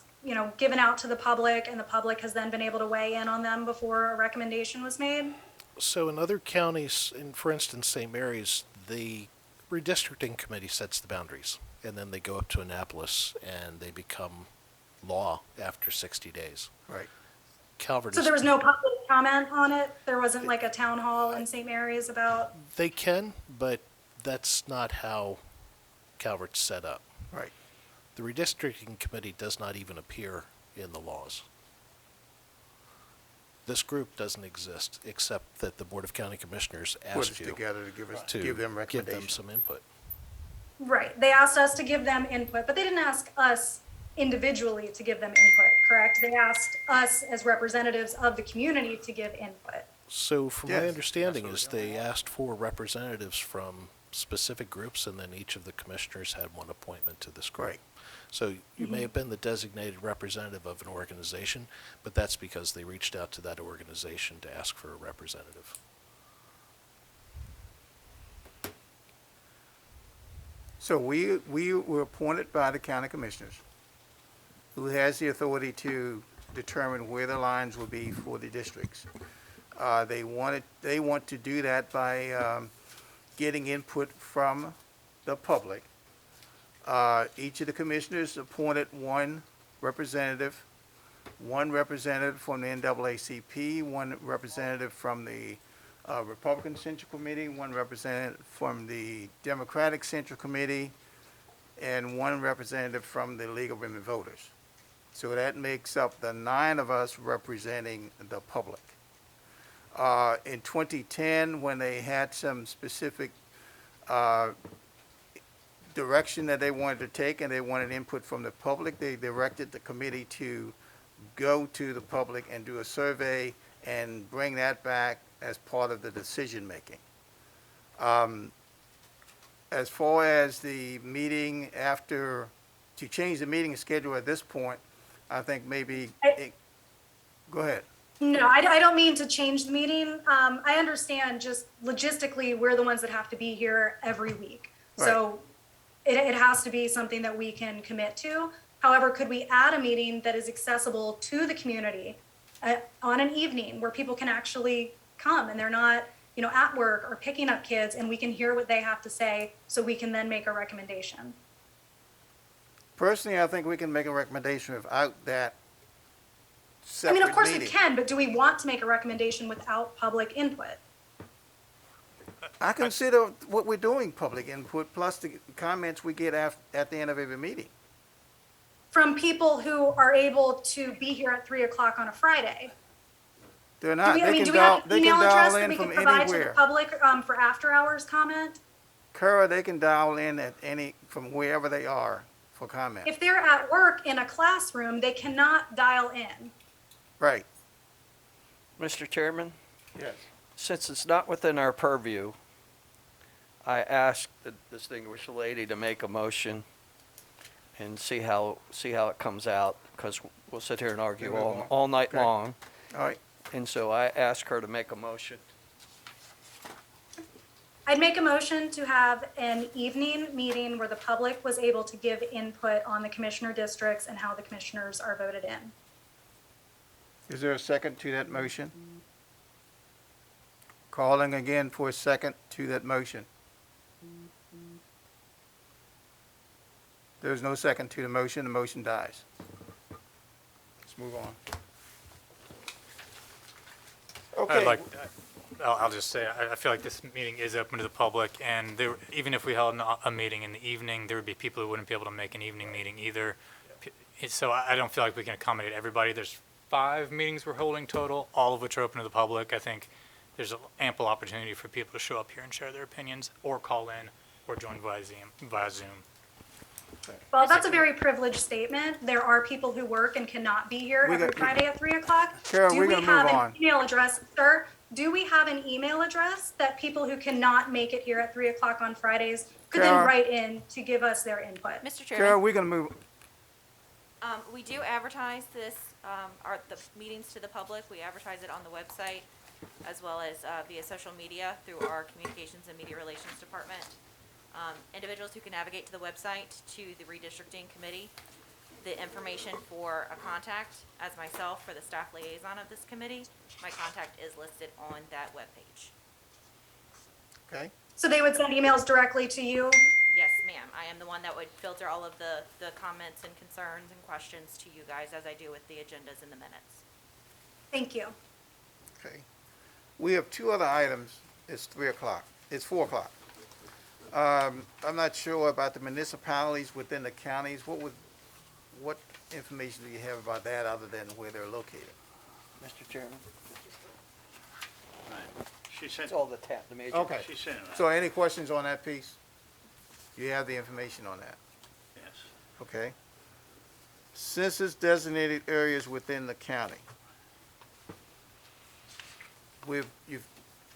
given out to the public and the public has then been able to weigh in on them before a recommendation was made. So in other counties, for instance, St. Mary's, the redistricting committee sets the boundaries, and then they go up to Annapolis, and they become law after 60 days. right. Calvert So is, there was no public comment on it? There wasn't like a town hall in St. Mary's about? they can, but that's not how Calvert's set up. Right. The redistricting committee does not even appear in the laws. This group doesn't exist, except that the Board of County Commissioners Put us asked you together to give to them give them recommendations. some input. Right, they asked us to give them input, but they didn't ask us individually to give them input, correct? They asked us as representatives of the community to give input. So from Yes, my understanding that's is what we're they asked for representatives from specific groups, and then each of the commissioners had one appointment to this group. Right. So you may have been the designated representative of an organization, but that's because they reached out to that organization to ask for a representative. So we were appointed by the county commissioners, who has the authority to determine where the lines will be for the districts. They want to do that by getting input from the public. Each of the commissioners appointed one representative from the NAACP, one representative from the Republican Central Committee, one representative from the Democratic Central Committee, and one representative from the League of Women Voters. So that makes up the 9 of us representing the public. In 2010, when they had some specific direction that they wanted to take and they wanted input from the public, they directed the committee to go to the public and do a survey and bring that back as part of the decision-making. As far as the meeting to change the meeting schedule at this point, I think maybe, go ahead. No, I don't mean to change the meeting. I understand just logistically, we're the ones that have to be here every week. So it has to be something that we can commit to. However, could we add a meeting that is accessible to the community on an evening where people can actually come and they're not, at work or picking up kids, and we can hear what they have to say so we can then make a recommendation? Personally, I think we can make a recommendation without that I separate mean, of course we meeting. can, but do we want to make a recommendation without public input? I consider what we're doing public input, plus the comments we get at the end of every meeting. From people who are able to be here at 3 o'clock on a Friday? They're not. Do we They have can an email address dial that in we from can provide to the anywhere. public for after-hours comment? Kara, they can dial in from wherever they are for comment. If they're at work in a classroom, they cannot dial in. Right. Mr. Chairman, Yes. since it's not within our purview, I asked the distinguished lady to make a motion and see how it comes out, because we'll sit here and argue Move on. all night Okay. long. All right. And so I asked her to make a motion. I'd make a motion to have an evening meeting where the public was able to give input on the commissioner districts and how the commissioners are voted in. Is there a second to that motion? Calling again for a second to that motion. There's no second to the motion dies. Let's move on. Okay. I'll just say, I feel like this meeting is open to the public, and even if we held a meeting in the evening, there would be people who wouldn't be able to make an evening meeting either. So I don't feel like we can accommodate everybody. There's 5 meetings we're holding total, all of which are open to the public. I think there's ample opportunity for people to show up here and share their opinions, or call in, or join via Zoom. Well, that's a very privileged statement. There are people who work and cannot be here every Friday at 3 o'clock. Carol, we're gonna move on. Do we have an email address, sir? Do we have an email address that people who cannot make it here at 3 o'clock on Fridays could then Carol. write in to give us their input? Mr. Carol, Chairman, we're gonna move. we do advertise this, the meetings to the public. We advertise it on the website as well as via social media through our Communications and Media Relations Department. Individuals who can navigate to the website, to the Redistricting Committee, the information for a contact, as myself, for the staff liaison of this committee, my contact is listed on that webpage. Okay. So they would send emails directly to you? Yes, ma'am. I am the one that would filter all of the comments and concerns and questions to you guys, as I do with the agendas and the minutes. Thank you. Okay. We have 2 other items. It's 3 o'clock. It's 4 o'clock. I'm not sure about the municipalities within the counties. What information do you have about that other than where they're located? Mr. Chairman, She sent, it's all the major. Okay. she sent it out, So any questions on that piece? You have the information on that, yes. okay? Census designated areas within the county.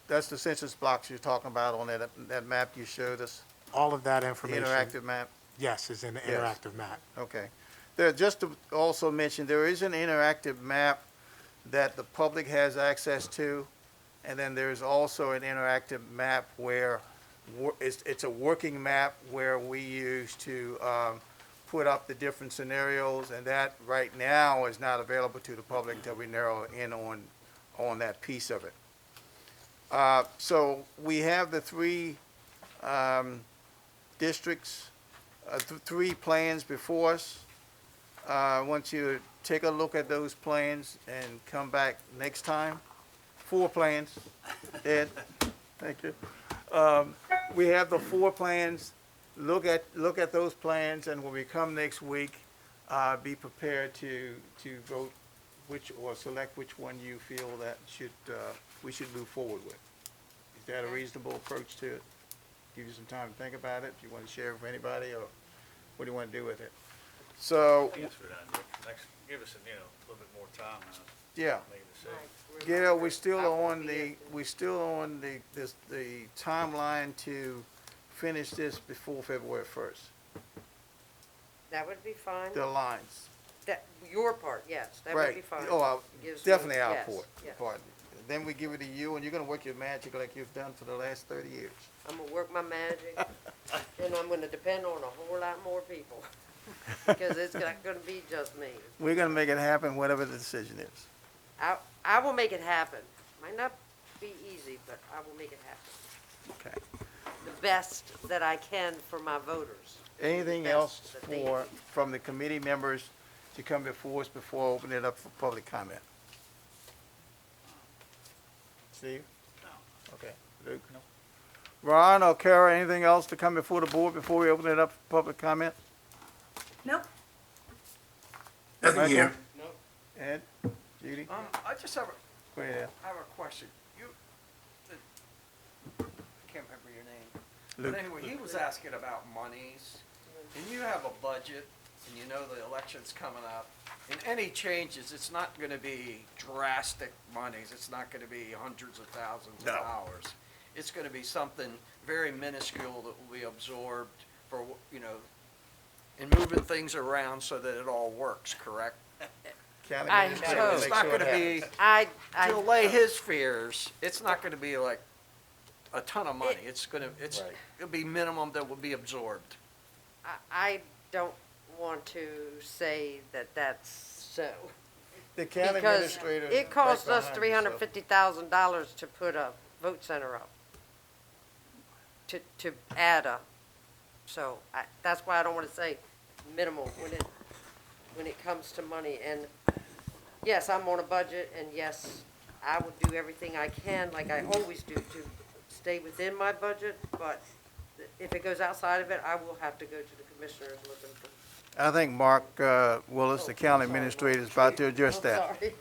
That's the census blocks you're talking about on that map you showed us, All of that the information, interactive map? yes, is in the Yes. interactive map. Okay. Just to also mention, there is an interactive map that the public has access to, and then there's also an interactive map where it's a working map where we use to put up the different scenarios, and that right now is not available to the public until we narrow in on that piece of it. So we have the three districts, three plans before us. I want you to take a look at those plans and come back next time. 4 plans, Ed, thank you. We have the 4 plans. Look at those plans, and when we come next week, be prepared to vote select which one you feel that we should move forward with. Is that a reasonable approach to it? Give you some time to think about it. Do you want to share it with anybody, or what do you want to do with it? So, I guess we're done. Give us a little bit more time now. yeah. Make a decision. Gail, we're still on the timeline to finish this before February 1st. That would be fine. The lines. That, your part, yes, that would be Right. fine. Oh, Gives definitely me- our yes, part. yes. Part. Then we give it to you, and you're gonna work your magic like you've done for the last 30 years. I'm gonna work my magic, and I'm gonna depend on a whole lot more people, because it's not gonna be just me. We're gonna make it happen, whatever the decision is. I will make it happen. Might not be easy, but I will make it happen. Okay. The best that I can for my voters. Anything Best else that they for, need. from the committee members to come before us before I open it up for public comment? Steve? No. Okay. Luke? No. Ron or Kara, anything else to come before the board before we open it up for public comment? Nope. Nothing here. Ed? Judy? I just have Go ahead, Ed. I have a question. I can't remember your name. Luke. But anyway, he was asking about monies, and you have a budget, and you know the election's coming up. And any changes, it's not gonna be drastic monies, it's not gonna be hundreds of thousands of No. dollars. It's gonna be something very minuscule that will be absorbed for, in moving things around so that it all works, correct? County I administrator, hope. It's make not sure it gonna be, happens. to allay his fears, it's not gonna be like a ton of money. Right. It'll be minimum that will be absorbed. I don't want to say that that's so. The county Because administrator. it cost right us behind you, so- $350,000 to put a vote center up. To add up. So that's why I don't want to say minimal when it comes to money. And yes, I'm on a budget, and yes, I would do everything I can, like I always do, to stay within my budget, but if it goes outside of it, I will have to go to the commissioners looking for. I think Mark Willis, the county Sorry, administrator, is Mark. about to address I'm that. sorry.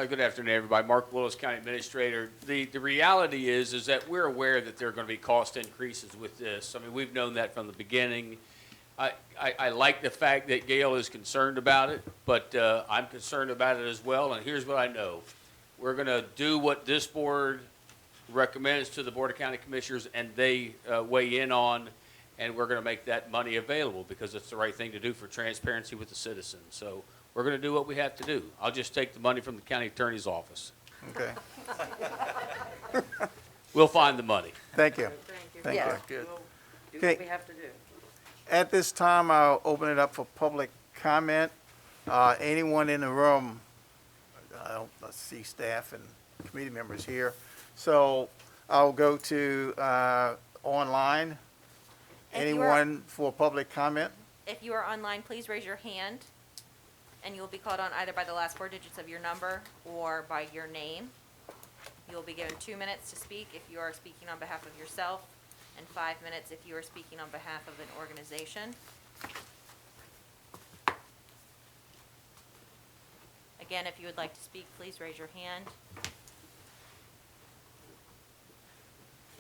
Good afternoon, everybody. Mark Willis, County Administrator. The reality is that we're aware that there are going to be cost increases with this. I mean, we've known that from the beginning. I like the fact that Gail is concerned about it, but I'm concerned about it as well, and here's what I know. We're going to do what this board recommends to the Board of County Commissioners, and they weigh in on, and we're going to make that money available because it's the right thing to do for transparency with the citizens. So we're going to do what we have to do. I'll just take the money from the county attorney's office. Okay, We'll find the money. thank you. Thank you. Yes, Good. we'll do Okay. what we have to do. At this time, I'll open it up for public comment. Anyone in the room, I don't see staff and committee members here, so I'll go to online. If you are- Anyone for public comment? If you are online, please raise your hand, and you will be called on either by the last 4 digits of your number or by your name. You will be given 2 minutes to speak if you are speaking on behalf of yourself, and 5 minutes if you are speaking on behalf of an organization. Again, if you would like to speak, please raise your hand.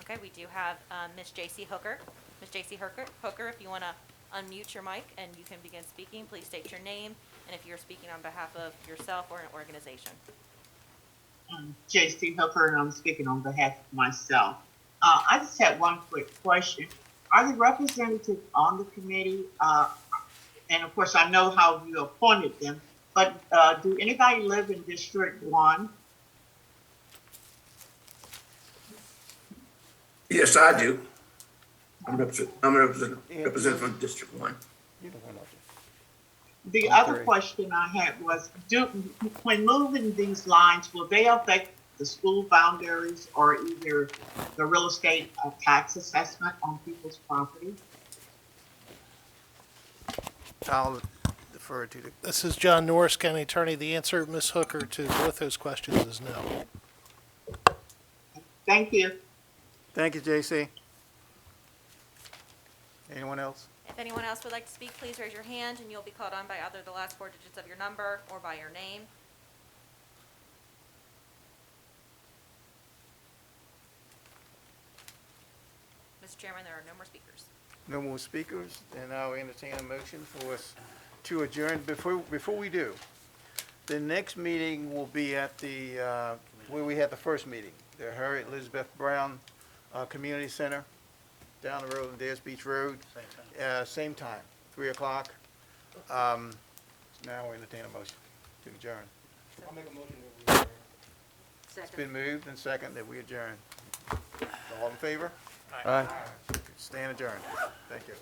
Okay, we do have Ms. J.C. Hooker. Ms. J.C. Hooker, if you want to unmute your mic and you can begin speaking, please state your name and if you're speaking on behalf of yourself or an organization. J.C. Hooker, and I'm speaking on behalf of myself. I just had one quick question. Are the representatives on the committee, and of course I know how you appointed them, but do anybody live in District 1? Yes, I do. I'm a representative from District 1. Either one of you. The Okay. other question I had was, when moving these lines, will they affect the school boundaries or either the real estate tax assessment on people's property? I'll defer to the, This is John Norris, County Attorney. The answer, Ms. Hooker, to both those questions is no. Thank you. thank you, J.C. Anyone else? If anyone else would like to speak, please raise your hand and you'll be called on by either the last four digits of your number or by your name. Mr. Chairman, there are no more speakers. No more speakers, and I'll entertain a motion for us to adjourn. Before we do, the next meeting will be at the, where we had the first meeting, the Harriet Elizabeth Brown Community Center, down the road on Dares Beach Road. Same time, 3 o'clock. Now we'll entertain a motion to adjourn. It's been moved and second that we adjourn. All in favor? Aye. Stand adjourned. Thank you.